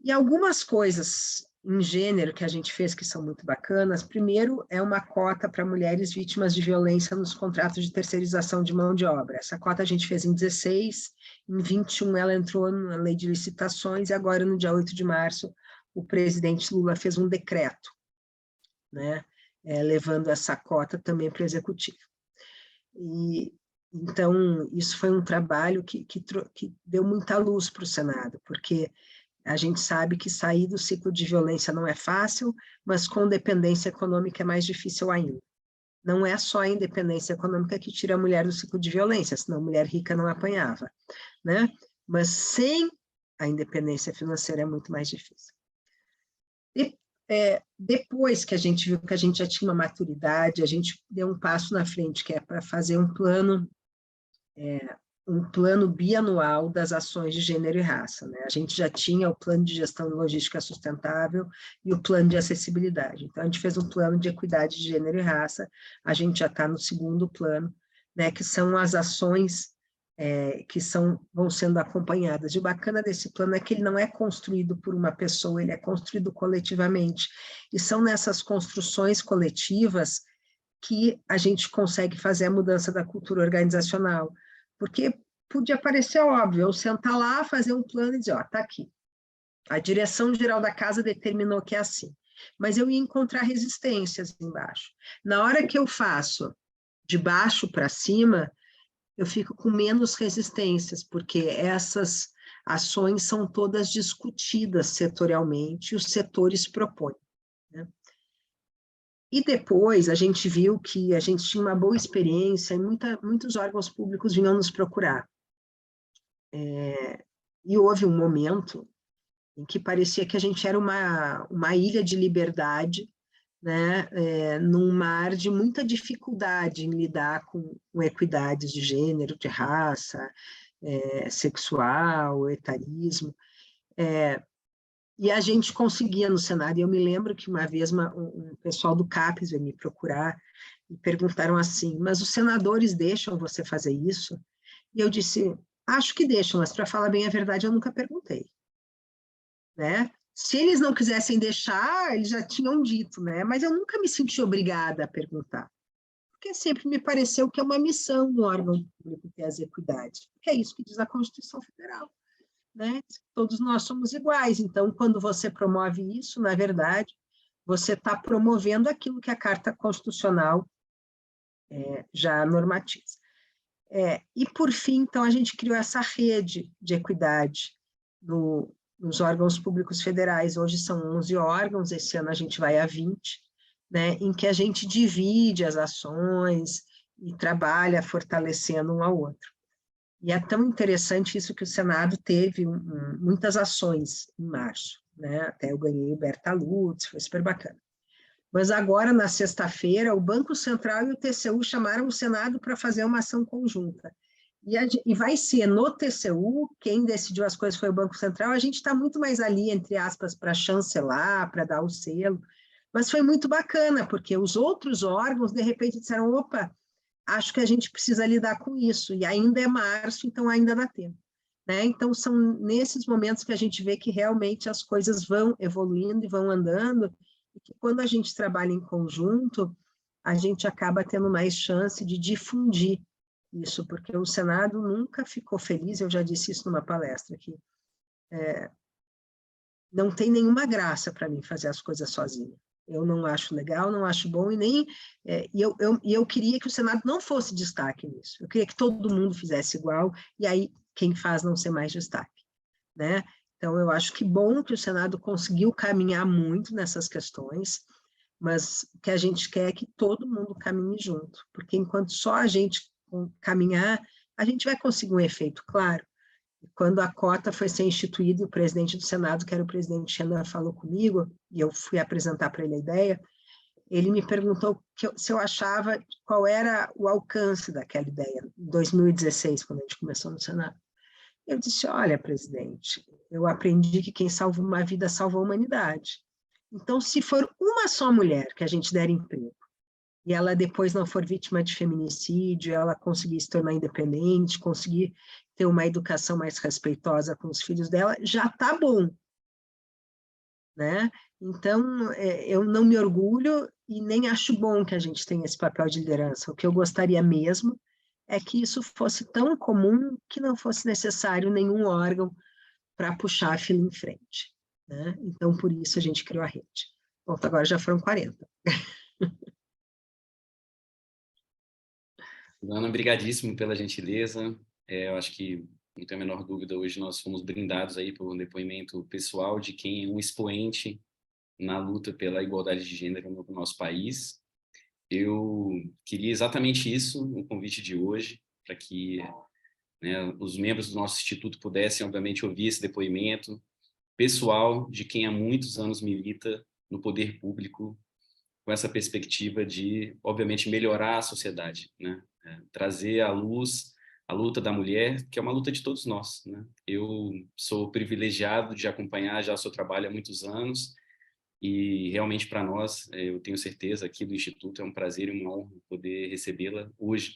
E algumas coisas em gênero que a gente fez que são muito bacanas, primeiro é uma cota para mulheres vítimas de violência nos contratos de terceirização de mão de obra. Essa cota a gente fez em 16, em 21 ela entrou na lei de licitações e agora no dia 8 de março o presidente Lula fez um decreto, né, levando essa cota também para o executivo. E então isso foi um trabalho que deu muita luz para o Senado, porque a gente sabe que sair do ciclo de violência não é fácil, mas com dependência econômica é mais difícil ainda. não é só a independência econômica que tira a mulher do ciclo de violência, senão a mulher rica não apanhava, né? Mas sem a independência financeira é muito mais difícil. E, depois que a gente viu que a gente já tinha uma maturidade, a gente deu um passo na frente, que é para fazer um plano bianual das ações de gênero e raça, né? A gente já tinha o plano de gestão e logística sustentável e o plano de acessibilidade. Então, a gente fez um plano de equidade de gênero e raça, a gente já está no segundo plano, né, que são as ações que vão sendo acompanhadas. E o bacana desse plano é que ele não é construído por uma pessoa, ele é construído coletivamente. E são nessas construções coletivas que a gente consegue fazer a mudança da cultura organizacional. Porque podia parecer óbvio, eu sentar lá, fazer um plano e dizer, ó, tá aqui. A direção geral da casa determinou que é assim. Mas eu ia encontrar resistências embaixo. Na hora que eu faço de baixo para cima, eu fico com menos resistências, porque essas ações são todas discutidas setorialmente, e os setores propõem, né? E depois a gente viu que a gente tinha uma boa experiência e muitos órgãos públicos vinham nos procurar. E houve um momento em que parecia que a gente era uma ilha de liberdade, né, num mar de muita dificuldade em lidar com equidades de gênero, de raça, sexual, etarismo. E a gente conseguia no Senado. E eu me lembro que uma vez um pessoal do CAPES veio me procurar e perguntaram assim, mas os senadores deixam você fazer isso? E eu disse, acho que deixam, mas para falar bem a verdade, eu nunca perguntei, né? Se eles não quisessem deixar, eles já tinham dito, né? Mas eu nunca me senti obrigada a perguntar, porque sempre me pareceu que é uma missão do órgão público ter as equidades, porque é isso que diz a Constituição Federal, né? Todos nós somos iguais, então, quando você promove isso, na verdade, você está promovendo aquilo que a Carta Constitucional já normatiza. E, por fim, então, a gente criou essa rede de equidade nos órgãos públicos federais. Hoje são 11 órgãos, esse ano a gente vai a 20, né, em que a gente divide as ações e trabalha fortalecendo um ao outro. E é tão interessante isso que o Senado teve muitas ações em março, né? Até eu ganhei o Berta Lutz, foi super bacana. Mas agora, na sexta-feira, o Banco Central e o TCU chamaram o Senado para fazer uma ação conjunta. E vai ser no TCU, quem decidiu as coisas foi o Banco Central, a gente está muito mais ali, entre aspas, para chancelar, para dar o selo, mas foi muito bacana, porque os outros órgãos, de repente, disseram, opa, acho que a gente precisa lidar com isso, e ainda é março, então ainda dá tempo, né? Então, são nesses momentos que a gente vê que realmente as coisas vão evoluindo e vão andando, e que quando a gente trabalha em conjunto, a gente acaba tendo mais chance de difundir isso, porque o Senado nunca ficou feliz, eu já disse isso numa palestra aqui, não tem nenhuma graça para mim fazer as coisas sozinha. Eu não acho legal, não acho bom, e eu queria que o Senado não fosse destaque nisso. Eu queria que todo mundo fizesse igual, e aí quem faz não ser mais destaque, né? Então, eu acho que bom que o Senado conseguiu caminhar muito nessas questões, mas o que a gente quer é que todo mundo caminhe junto, porque enquanto só a gente caminhar, a gente vai conseguir um efeito, claro. Quando a cota foi ser instituída, o presidente do Senado, que era o presidente Xandar, falou comigo, e eu fui apresentar para ele a ideia, ele me perguntou se eu achava qual era o alcance daquela ideia, em 2016, quando a gente começou no Senado. Eu disse, olha, presidente, eu aprendi que quem salva uma vida salva a humanidade. Então, se for uma só mulher que a gente der emprego, e ela depois não for vítima de feminicídio, ela conseguir se tornar independente, conseguir ter uma educação mais respeitosa com os filhos dela, já está bom, né? Então, eu não me orgulho e nem acho bom que a gente tenha esse papel de liderança. O que eu gostaria mesmo é que isso fosse tão comum que não fosse necessário nenhum órgão para puxar a fila em frente, né? Então, por isso a gente criou a rede. Bom, agora já foram 40. Ana, brigadíssimo pela gentileza. Eu acho que, não tenho a menor dúvida, hoje nós fomos brindados aí por um depoimento pessoal de quem é um expoente na luta pela igualdade de gênero no nosso país. eu queria exatamente isso, o convite de hoje, para que, né, os membros do nosso instituto pudessem, obviamente, ouvir esse depoimento pessoal de quem há muitos anos milita no poder público, com essa perspectiva de, obviamente, melhorar a sociedade, né? Trazer à luz a luta da mulher, que é uma luta de todos nós, né? Eu sou privilegiado de acompanhar já o seu trabalho há muitos anos e realmente para nós, eu tenho certeza aqui do Instituto, é um prazer e uma honra poder recebê-la hoje.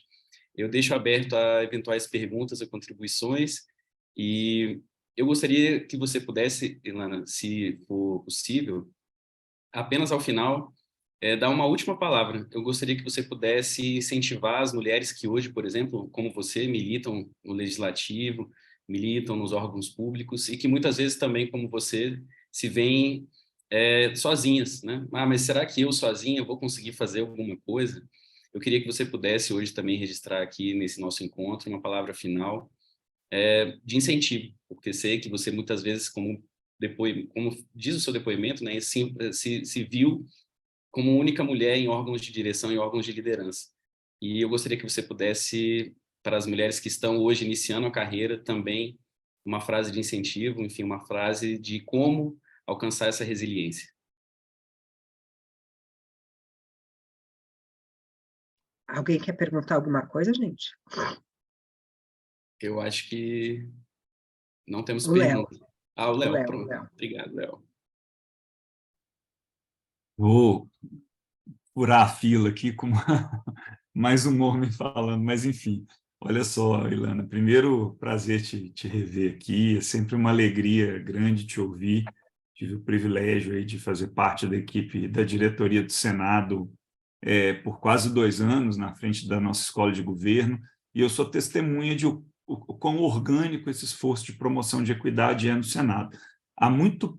Eu deixo aberto a eventuais perguntas ou contribuições e eu gostaria que você pudesse, Ilana, se for possível, apenas ao final, dar uma última palavra. Eu gostaria que você pudesse incentivar as mulheres que hoje, por exemplo, como você, militam no legislativo, militam nos órgãos públicos e que muitas vezes também, como você, se veem sozinhas, né? Ah, mas será que eu sozinha vou conseguir fazer alguma coisa? Eu queria que você pudesse hoje também registrar aqui nesse nosso encontro uma palavra final de incentivo, porque sei que você muitas vezes, como diz o seu depoimento, né, se viu como única mulher em órgãos de direção e órgãos de liderança. E eu gostaria que você pudesse, para as mulheres que estão hoje iniciando a carreira, também uma frase de incentivo, enfim, uma frase de como alcançar essa resiliência. Alguém quer perguntar alguma coisa, gente? Eu acho que não temos O Léo, perguntas. Ah, o o Léo, Léo, o pronto. Léo. Obrigado, Léo. Vou furar a fila aqui com mais um homem falando, mas enfim, olha só, Ilana, primeiro prazer te rever aqui, é sempre uma alegria grande te ouvir, tive o privilégio aí de fazer parte da equipe da diretoria do Senado por quase 2 anos, na frente da nossa escola de governo, e eu sou testemunha de o quão orgânico esse esforço de promoção de equidade é no Senado. Há muito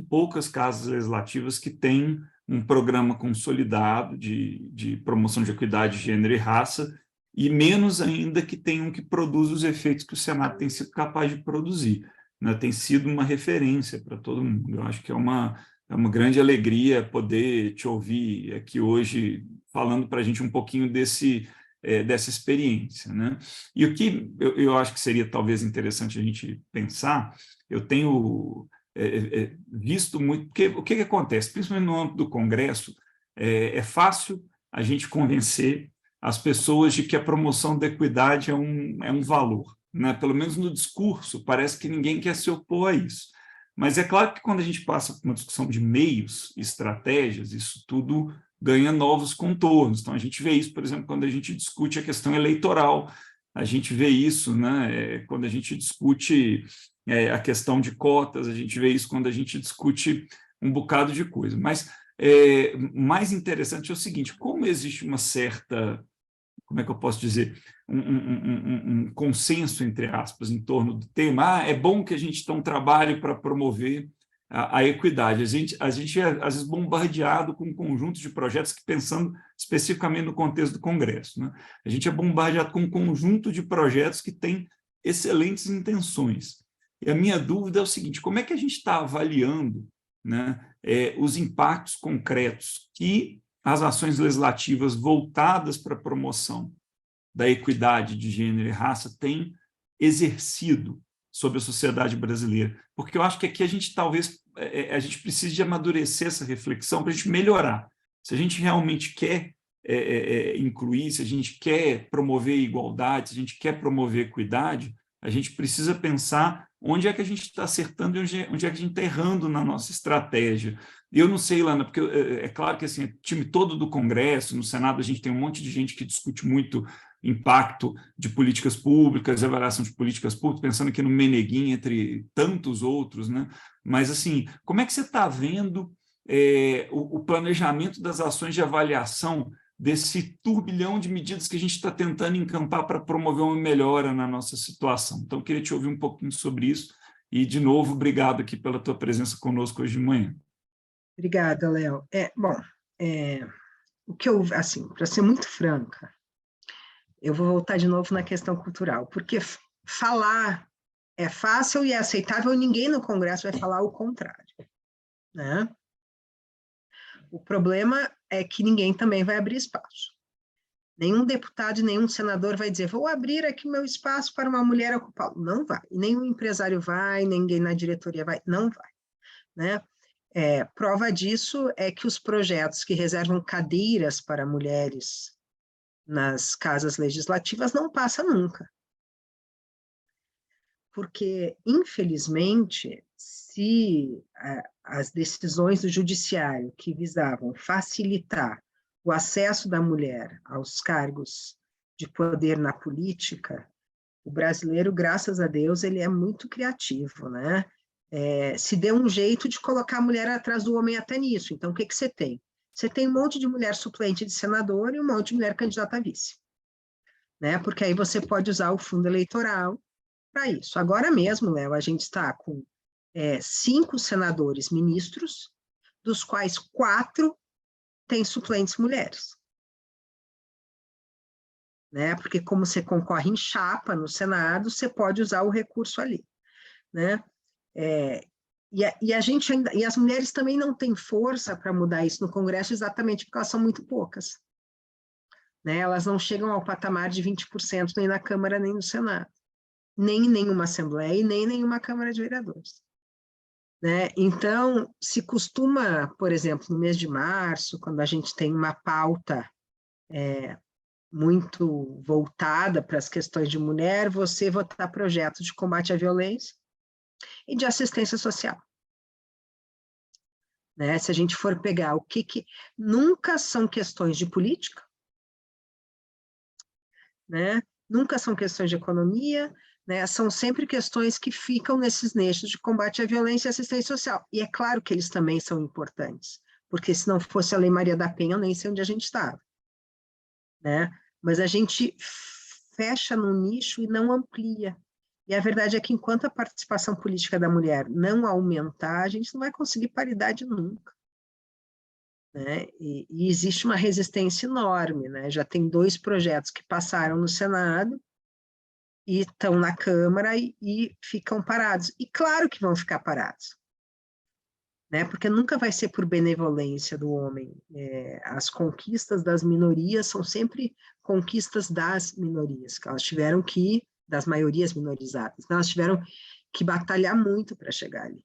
poucas casas legislativas que têm um programa consolidado de promoção de equidade, gênero e raça, e menos ainda que tem um que produz os efeitos que o Senado tem sido capaz de produzir, né? Tem sido uma referência para todo mundo. Eu acho que é uma grande alegria poder te ouvir aqui hoje, falando para a gente um pouquinho dessa experiência, né? E o que eu acho que seria talvez interessante a gente pensar, eu tenho visto muito, porque o que acontece, principalmente no âmbito do Congresso, é fácil a gente convencer as pessoas de que a promoção da equidade é um valor, né? Pelo menos no discurso, parece que ninguém quer se opor a isso. Mas é claro que quando a gente passa por uma discussão de meios, estratégias, isso tudo ganha novos contornos. Então, a gente vê isso, por exemplo, quando a gente discute a questão eleitoral, a gente vê isso, né, quando a gente discute a questão de cotas, a gente vê isso quando a gente discute um bocado de coisa. Mas mais interessante é o seguinte, como existe uma certa, como é que eu posso dizer, um consenso, entre aspas, em torno do tema, é bom que a gente então trabalhe para promover a equidade. A gente é, às vezes, bombardeado com um conjunto de projetos que, pensando especificamente no contexto do Congresso, né? A gente é bombardeado com um conjunto de projetos que têm excelentes intenções. E a minha dúvida é o seguinte, como é que a gente está avaliando, né, os impactos concretos que as ações legislativas voltadas para a promoção da equidade de gênero e raça têm exercido sobre a sociedade brasileira? Porque eu acho que aqui a gente talvez a gente precise de amadurecer essa reflexão para a gente melhorar. Se a gente realmente quer incluir, se a gente quer promover igualdade, se a gente quer promover equidade, a gente precisa pensar onde é que a gente está acertando e onde é que a gente está errando na nossa estratégia. Eu não sei, Ilana, porque é claro que assim, o time todo do Congresso, no Senado, a gente tem um monte de gente que discute muito impacto de políticas públicas, avaliação de políticas públicas, pensando aqui no Meneguinho, entre tantos outros, né? Mas, assim, como é que você está vendo o planejamento das ações de avaliação desse turbilhão de medidas que a gente está tentando encampar para promover uma melhora na nossa situação? Então, eu queria te ouvir um pouquinho sobre isso e, de novo, obrigado aqui pela tua presença conosco hoje de manhã. Obrigada, Léo. O que eu, assim, para ser muito franca, eu vou voltar de novo na questão cultural, porque falar é fácil e é aceitável, ninguém no Congresso vai falar o contrário, né? O problema é que ninguém também vai abrir espaço. Nenhum deputado e nenhum senador vai dizer, vou abrir aqui meu espaço para uma mulher ocupar. Não vai. Nenhum empresário vai, ninguém na diretoria vai. Não vai. Né? Prova disso é que os projetos que reservam cadeiras para mulheres nas casas legislativas não passam nunca. Porque, infelizmente, se as decisões do judiciário que visavam facilitar o acesso da mulher aos cargos de poder na política, o brasileiro, graças a Deus, ele é muito criativo, né? Se deu um jeito de colocar a mulher atrás do homem até nisso. Então, o que você tem? Você tem um monte de mulher suplente de senador e um monte de mulher candidata a vice. Né? Porque aí você pode usar o fundo eleitoral para isso. Agora mesmo, Léo, a gente está com 5 senadores ministros, dos quais 4 têm suplentes mulheres. Né? Porque como você concorre em chapa no Senado, você pode usar o recurso ali. Né? E a gente ainda, e as mulheres também não têm força para mudar isso no Congresso, exatamente porque elas são muito poucas. Né? Elas não chegam ao patamar de 20% nem na Câmara nem no Senado, nem em nenhuma Assembleia e nem em nenhuma Câmara de Vereadores. Né? Então, se costuma, por exemplo, no mês de março, quando a gente tem uma pauta muito voltada para as questões de mulher, você votar projetos de combate à violência e de assistência social. Né? Se a gente for pegar o que nunca são questões de política, né? Nunca são questões de economia, né? São sempre questões que ficam nesses nichos de combate à violência e assistência social. E é claro que eles também são importantes, porque se não fosse a Lei Maria da Penha, eu nem sei onde a gente estava. Né? Mas a gente fecha no nicho e não amplia. E a verdade é que enquanto a participação política da mulher não aumentar, a gente não vai conseguir paridade nunca. Né? E existe uma resistência enorme, né? Já tem 2 projetos que passaram no Senado e estão na Câmara e ficam parados. E claro que vão ficar parados, né? Porque nunca vai ser por benevolência do homem. As conquistas das minorias são sempre conquistas das minorias, que elas tiveram que, das maiorias minorizadas, né? Elas tiveram que batalhar muito para chegar ali.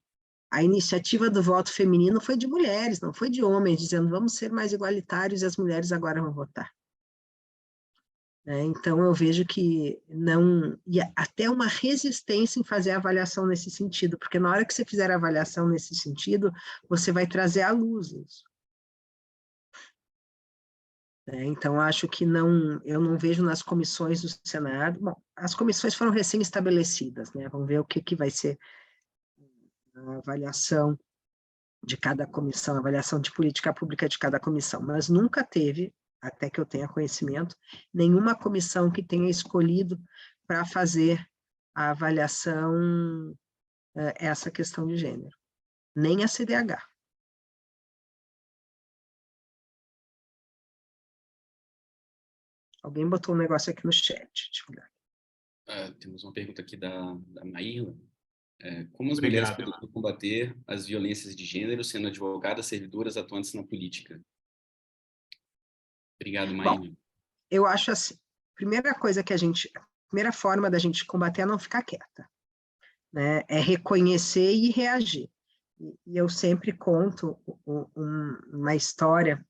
A iniciativa do voto feminino foi de mulheres, não foi de homens, dizendo vamos ser mais igualitários e as mulheres agora vão votar. Então, eu vejo que não... E até uma resistência em fazer a avaliação nesse sentido, porque na hora que você fizer a avaliação nesse sentido, você vai trazer à luz isso. Então, acho que eu não vejo nas comissões do Senado... Bom, as comissões foram recém-estabelecidas, né? Vamos ver o que vai ser a avaliação de cada comissão, a avaliação de política pública de cada comissão, mas nunca teve, até que eu tenha conhecimento, nenhuma comissão que tenha escolhido para fazer a avaliação, essa questão de gênero, nem a CDH. Alguém botou um negócio aqui no chat. Deixa eu olhar. Temos uma pergunta aqui da Maíla. Como as Obrigado. mulheres podem combater as violências de gênero sendo advogadas, servidoras, atuantes na política? Obrigado, Maíla. Bom, eu acho assim, a primeira forma da gente combater é não ficar quieta, né? É reconhecer e reagir. E eu sempre conto uma história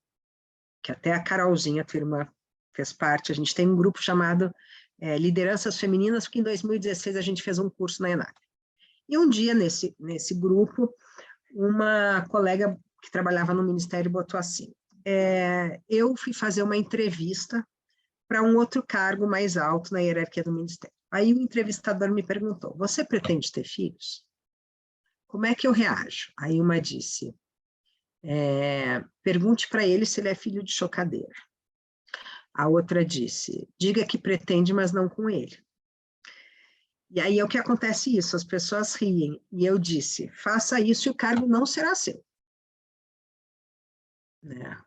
que até a Carolzinha, tua irmã, fez parte. A gente tem um grupo chamado Lideranças Femininas, porque em 2016 a gente fez um curso na ENAP. E um dia, nesse grupo, uma colega que trabalhava no Ministério botou assim, eu fui fazer uma entrevista para um outro cargo mais alto na hierarquia do Ministério. Aí o entrevistador me perguntou, você pretende ter filhos? Como é que eu reajo? Aí uma disse, pergunte para ele se ele é filho de chocadeira. A outra disse, diga que pretende, mas não com ele. E aí é o que acontece isso, as pessoas riem. E eu disse, faça isso e o cargo não será seu.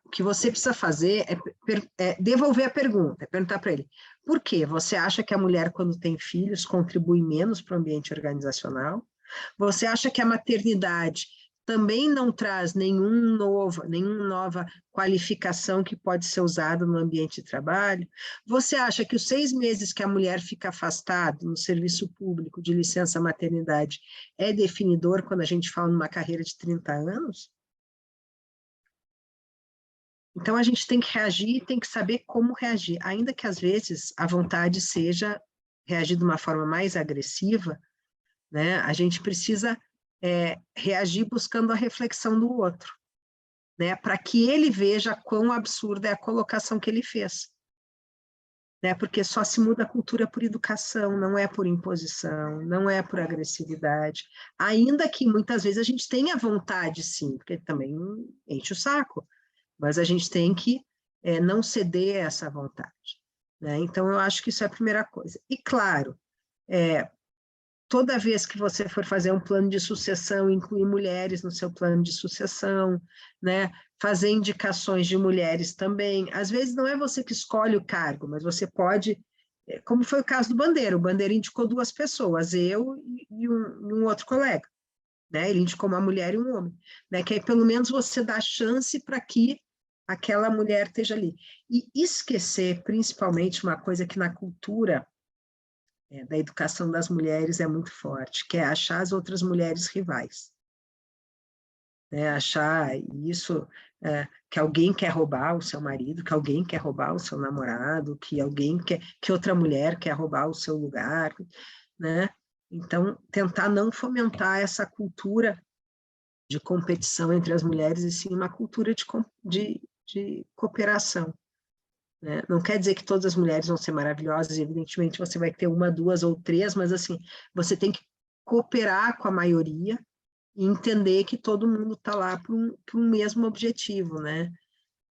O que você precisa fazer é devolver a pergunta, é perguntar para ele, por quê? Você acha que a mulher, quando tem filhos, contribui menos para o ambiente organizacional? Você acha que a maternidade também não traz nenhuma nova qualificação que pode ser usada no ambiente de trabalho? Você acha que os 6 meses que a mulher fica afastada no serviço público de licença maternidade é definidor quando a gente fala numa carreira de 30 anos? Então, a gente tem que reagir e tem que saber como reagir, ainda que às vezes a vontade seja reagir de uma forma mais agressiva, né? A gente precisa reagir buscando a reflexão do outro, né? Para que ele veja quão absurda é a colocação que ele fez. Né? Porque só se muda a cultura por educação, não é por imposição, não é por agressividade, ainda que muitas vezes a gente tenha vontade, sim, porque também enche o saco, mas a gente tem que não ceder a essa vontade. Né? Então, eu acho que isso é a primeira coisa. E, claro, toda vez que você for fazer um plano de sucessão, incluir mulheres no seu plano de sucessão, né? Fazer indicações de mulheres também. Às vezes não é você que escolhe o cargo, mas você pode, como foi o caso do Bandeira. O Bandeira indicou 2 pessoas, eu e um outro colega. Né? Ele indicou uma mulher e um homem. Né? Que aí, pelo menos, você dá chance para que aquela mulher esteja ali. E esquecer, principalmente, uma coisa que na cultura da educação das mulheres é muito forte, que é achar as outras mulheres rivais. Achar isso, que alguém quer roubar o seu marido, que alguém quer roubar o seu namorado, que outra mulher quer roubar o seu lugar, né? Então, tentar não fomentar essa cultura de competição entre as mulheres, e sim uma cultura de cooperação. Né? Não quer dizer que todas as mulheres vão ser maravilhosas, e evidentemente você vai ter 1, 2 ou 3, mas assim, você tem que cooperar com a maioria e entender que todo mundo está lá para um mesmo objetivo, né?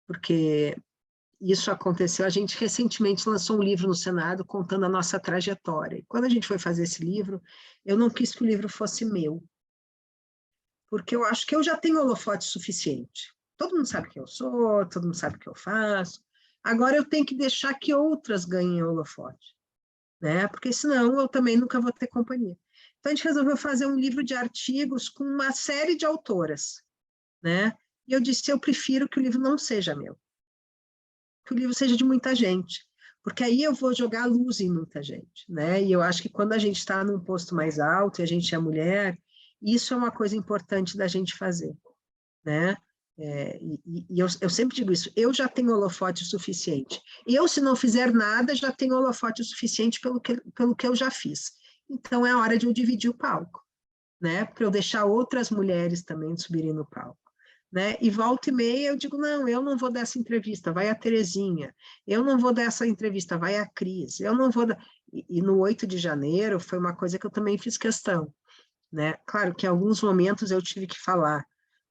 Porque isso aconteceu, a gente recentemente lançou um livro no Senado contando a nossa trajetória. E quando a gente foi fazer esse livro, eu não quis que o livro fosse meu, porque eu acho que eu já tenho holofote suficiente. Todo mundo sabe quem eu sou, todo mundo sabe o que eu faço. Agora eu tenho que deixar que outras ganhem holofote, né? Porque senão eu também nunca vou ter companhia. Então a gente resolveu fazer um livro de artigos com uma série de autoras, né? E eu disse, eu prefiro que o livro não seja meu, que o livro seja de muita gente, porque aí eu vou jogar luz em muita gente, né? E eu acho que quando a gente está num posto mais alto e a gente é mulher, isso é uma coisa importante da gente fazer, né? Eu sempre digo isso, eu já tenho holofote suficiente. Eu, se não fizer nada, já tenho holofote suficiente pelo que eu já fiz. Então, é a hora de eu dividir o palco, né? Para eu deixar outras mulheres também subirem no palco. Né? E volta e meia eu digo, não, eu não vou dar essa entrevista, vai a Terezinha. Eu não vou dar essa entrevista, vai a Cris. Eu não vou dar... E no 8 de janeiro foi uma coisa que eu também fiz questão. Né? Claro que em alguns momentos eu tive que falar,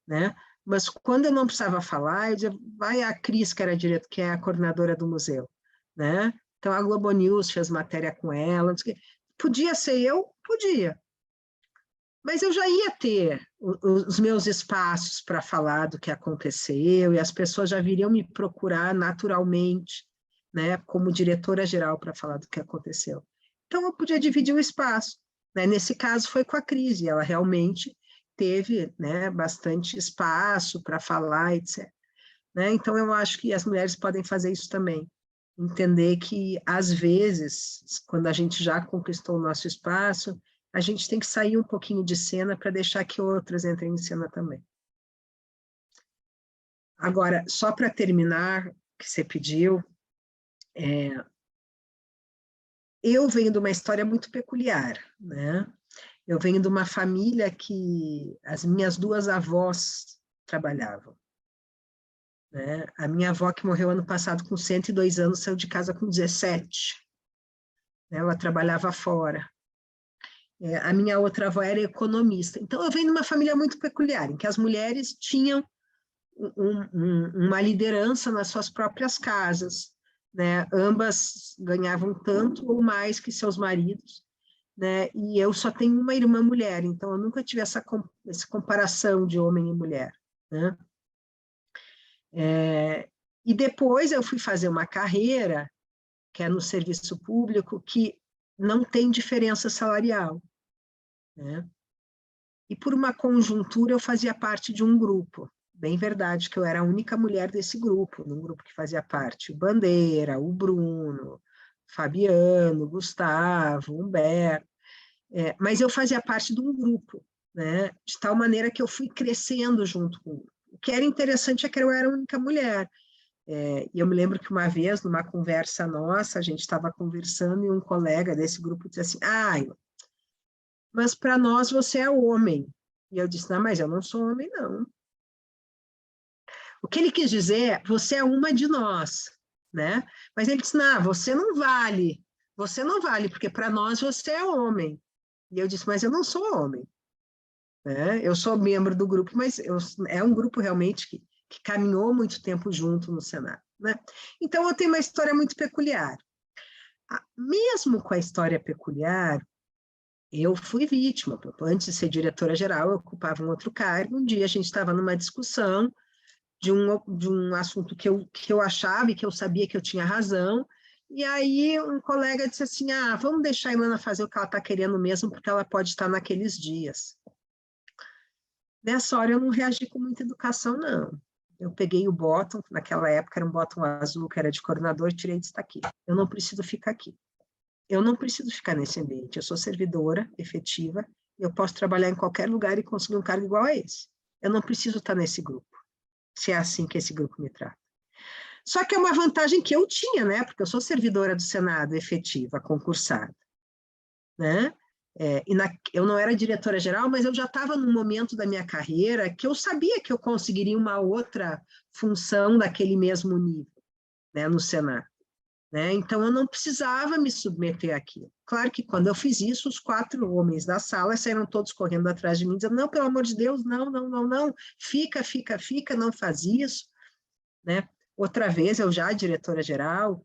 né? Mas quando eu não precisava falar, eu dizia, vai a Cris, que é a coordenadora do museu, né? Então a Globo News fez matéria com ela, podia ser eu? Podia. Mas eu já ia ter os meus espaços para falar do que aconteceu, e as pessoas já viriam me procurar naturalmente, né, como diretora-geral para falar do que aconteceu. Então eu podia dividir o espaço. Né? Nesse caso foi com a Cris, e ela realmente teve, né, bastante espaço para falar, etc. Né? Então, eu acho que as mulheres podem fazer isso também. Entender que, às vezes, quando a gente já conquistou o nosso espaço, a gente tem que sair um pouquinho de cena para deixar que outras entrem em cena também. Agora, só para terminar, que você pediu, eu venho de uma história muito peculiar, né? Eu venho de uma família que as minhas 2 avós trabalhavam. Né? A minha avó, que morreu ano passado com 102 anos, saiu de casa com 17. Ela trabalhava fora. A minha outra avó era economista. Então, eu venho de uma família muito peculiar, em que as mulheres tinham uma liderança nas suas próprias casas. Né? Ambas ganhavam tanto ou mais que seus maridos. Né? E eu só tenho uma irmã mulher, então eu nunca tive essa comparação de homem e mulher. Né? E depois eu fui fazer uma carreira, que é no serviço público, que não tem diferença salarial. Né? E por uma conjuntura eu fazia parte de um grupo. Bem verdade que eu era a única mulher desse grupo, num grupo que fazia parte o Bandeira, o Bruno, Fabiano, Gustavo, Humberto, mas eu fazia parte de um grupo, né? De tal maneira que eu fui crescendo junto com o grupo. O que era interessante é que eu era a única mulher. E eu me lembro que uma vez, numa conversa nossa, a gente estava conversando e um colega desse grupo disse assim, mas para nós você é homem. E eu disse, não, mas eu não sou homem, não. O que ele quis dizer é, você é uma de nós, né? Mas ele disse, não, você não vale, porque para nós você é homem. E eu disse, mas eu não sou homem, né? Eu sou membro do grupo, mas é um grupo realmente que caminhou muito tempo junto no Senado, né? Então, eu tenho uma história muito peculiar. Mesmo com a história peculiar, eu fui vítima. Antes de ser diretora-geral, eu ocupava um outro cargo. Um dia a gente estava numa discussão de um assunto que eu achava e que eu sabia que eu tinha razão, e aí um colega disse assim, vamos deixar a Ilana fazer o que ela está querendo mesmo, porque ela pode estar naqueles dias. Nessa hora eu não reagi com muita educação, não. Eu peguei o bottom, naquela época era um bottom azul, que era de coordenador, tirei e disse, tá aqui, eu não preciso ficar aqui. Eu não preciso ficar nesse ambiente, eu sou servidora efetiva, eu posso trabalhar em qualquer lugar e conseguir um cargo igual a esse. Eu não preciso estar nesse grupo, se é assim que esse grupo me trata. Só que é uma vantagem que eu tinha, né? Porque eu sou servidora do Senado efetiva, concursada, né? Eu não era diretora-geral, mas eu já estava num momento da minha carreira que eu sabia que eu conseguiria uma outra função daquele mesmo nível, né, no Senado. Né? Então, eu não precisava me submeter àquilo. Claro que quando eu fiz isso, os 4 homens da sala saíram todos correndo atrás de mim, dizendo, não, pelo amor de Deus, não, fica, não faz isso. Né? Outra vez, eu já diretora-geral,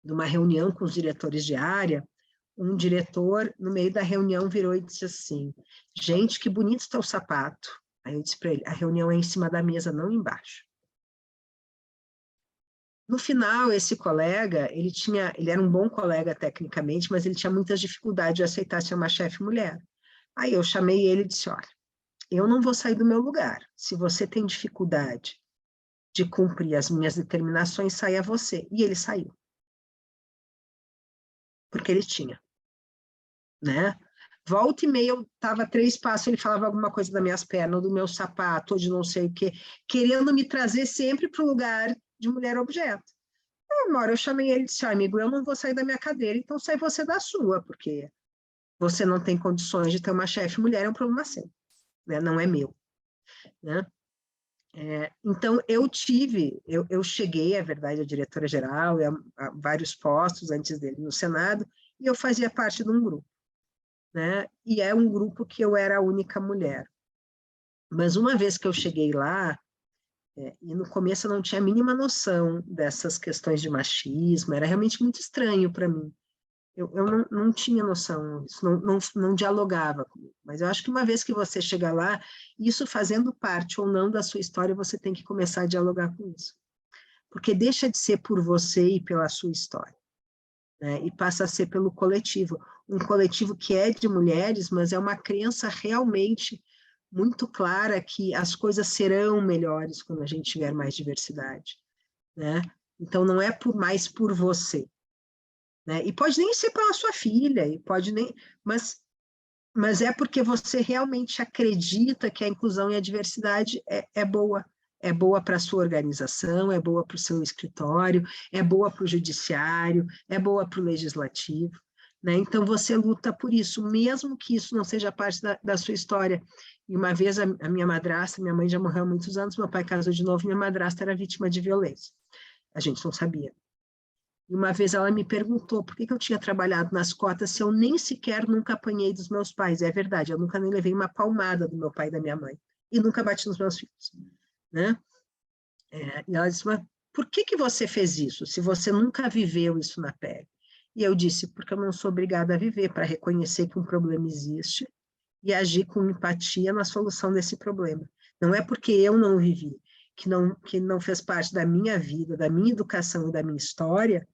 numa reunião com os diretores de área, um diretor, no meio da reunião, virou e disse assim, gente, que bonito está o sapato. Aí eu disse para ele, a reunião é em cima da mesa, não embaixo. No final, esse colega, ele era um bom colega tecnicamente, mas ele tinha muitas dificuldades de aceitar ser uma chefe mulher. Aí eu chamei ele e disse, olha, eu não vou sair do meu lugar. Se você tem dificuldade de cumprir as minhas determinações, saia você. E ele saiu. Porque ele tinha. Né? Volta e meia, eu estava 3 passos, ele falava alguma coisa das minhas pernas, ou do meu sapato, ou de não sei o quê, querendo me trazer sempre para o lugar de mulher objeto. Uma hora eu chamei ele e disse, amigo, eu não vou sair da minha cadeira, então sai você da sua, porque você não tem condições de ter uma chefe mulher, é um problema seu, né? Não é meu. Né? Então, eu cheguei, é verdade, a diretora-geral, a vários postos antes dele no Senado, e eu fazia parte de um grupo. Né? E é um grupo que eu era a única mulher. Mas uma vez que eu cheguei lá, e no começo eu não tinha a mínima noção dessas questões de machismo, era realmente muito estranho para mim. Eu não tinha noção, isso não dialogava comigo. Mas eu acho que uma vez que você chega lá, isso fazendo parte ou não da sua história, você tem que começar a dialogar com isso. Porque deixa de ser por você e pela sua história. Né, e passa a ser pelo coletivo. Um coletivo que é de mulheres, mas é uma crença realmente muito clara que as coisas serão melhores quando a gente tiver mais diversidade. Né? Então, não é mais por você. Né? E pode nem ser pela sua filha, e pode nem, mas é porque você realmente acredita que a inclusão e a diversidade é boa. É boa para a sua organização, é boa para o seu escritório, é boa para o judiciário, é boa para o legislativo. Né? Então, você luta por isso, mesmo que isso não seja parte da sua história. E uma vez a minha madrasta, minha mãe já morreu há muitos anos, meu pai casou de novo, minha madrasta era vítima de violência. A gente não sabia. E uma vez ela me perguntou por que eu tinha trabalhado nas cotas se eu nem sequer nunca apanhei dos meus pais. É verdade, eu nunca nem levei uma palmada do meu pai e da minha mãe. E nunca bati nos meus filhos. Né? E ela disse, mas por que você fez isso, se você nunca viveu isso na pele? E eu disse, porque eu não sou obrigada a viver, para reconhecer que um problema existe e agir com empatia na solução desse problema. Não é porque eu não vivi, que não fez parte da minha vida, da minha educação e da minha história,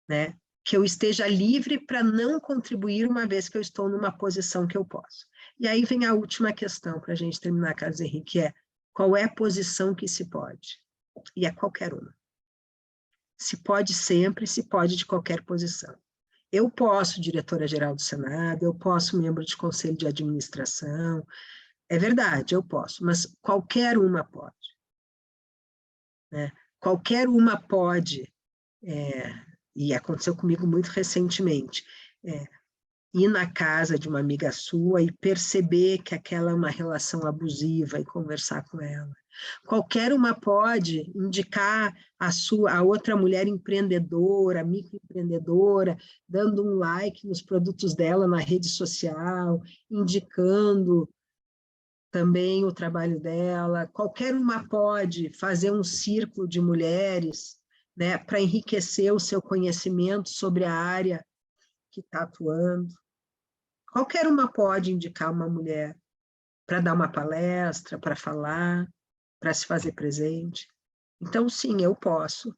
né, que eu esteja livre para não contribuir uma vez que eu estou numa posição que eu posso. E aí vem a última questão para a gente terminar, Carlos Henrique, que é qual é a posição que se pode? E é qualquer uma. Se pode sempre, se pode de qualquer posição. Eu posso, diretora-geral do Senado, eu posso, membro de conselho de administração, é verdade, eu posso, mas qualquer uma pode. Né? Qualquer uma pode, e aconteceu comigo muito recentemente, ir na casa de uma amiga sua e perceber que aquela é uma relação abusiva e conversar com ela. Qualquer uma pode indicar a outra mulher empreendedora, microempreendedora, dando um like nos produtos dela na rede social, indicando também o trabalho dela. Qualquer uma pode fazer um círculo de mulheres, né, para enriquecer o seu conhecimento sobre a área que está atuando. Qualquer uma pode indicar uma mulher para dar uma palestra, para falar, para se fazer presente. Então, sim, eu posso.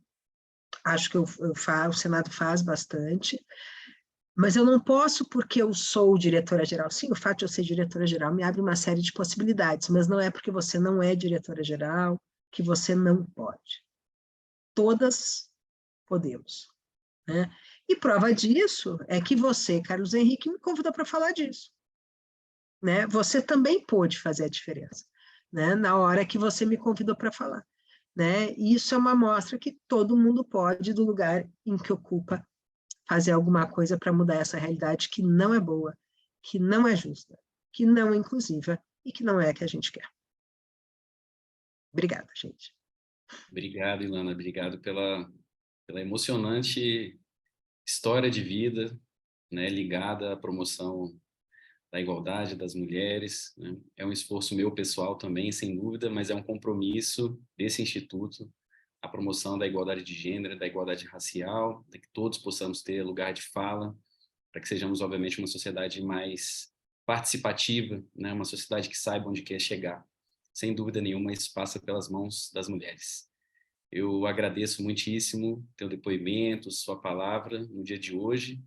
Acho que o Senado faz bastante, mas eu não posso porque eu sou diretora-geral. Sim, o fato de eu ser diretora-geral me abre uma série de possibilidades, mas não é porque você não é diretora-geral que você não pode. Todas podemos. Né? E prova disso é que você, Carlos Henrique, me convidou para falar disso. Né? Você também pôde fazer a diferença, né? Na hora que você me convidou para falar. Né? E isso é uma amostra que todo mundo pode, do lugar em que ocupa, fazer alguma coisa para mudar essa realidade que não é boa, que não é justa, que não é inclusiva e que não é a que a gente quer. Obrigada, gente. Obrigado, Ilana. Obrigado pela emocionante história de vida, né, ligada à promoção da igualdade das mulheres. Né? É um esforço meu pessoal também, sem dúvida, mas é um compromisso desse instituto, a promoção da igualdade de gênero, da igualdade racial, para que todos possamos ter lugar de fala, para que sejamos, obviamente, uma sociedade mais participativa, né? Uma sociedade que saiba onde quer chegar. Sem dúvida nenhuma, isso passa pelas mãos das mulheres. Eu agradeço muitíssimo teu depoimento, sua palavra no dia de hoje.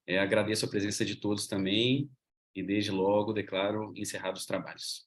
Agradeço a presença de todos também e desde logo declaro encerrados os trabalhos.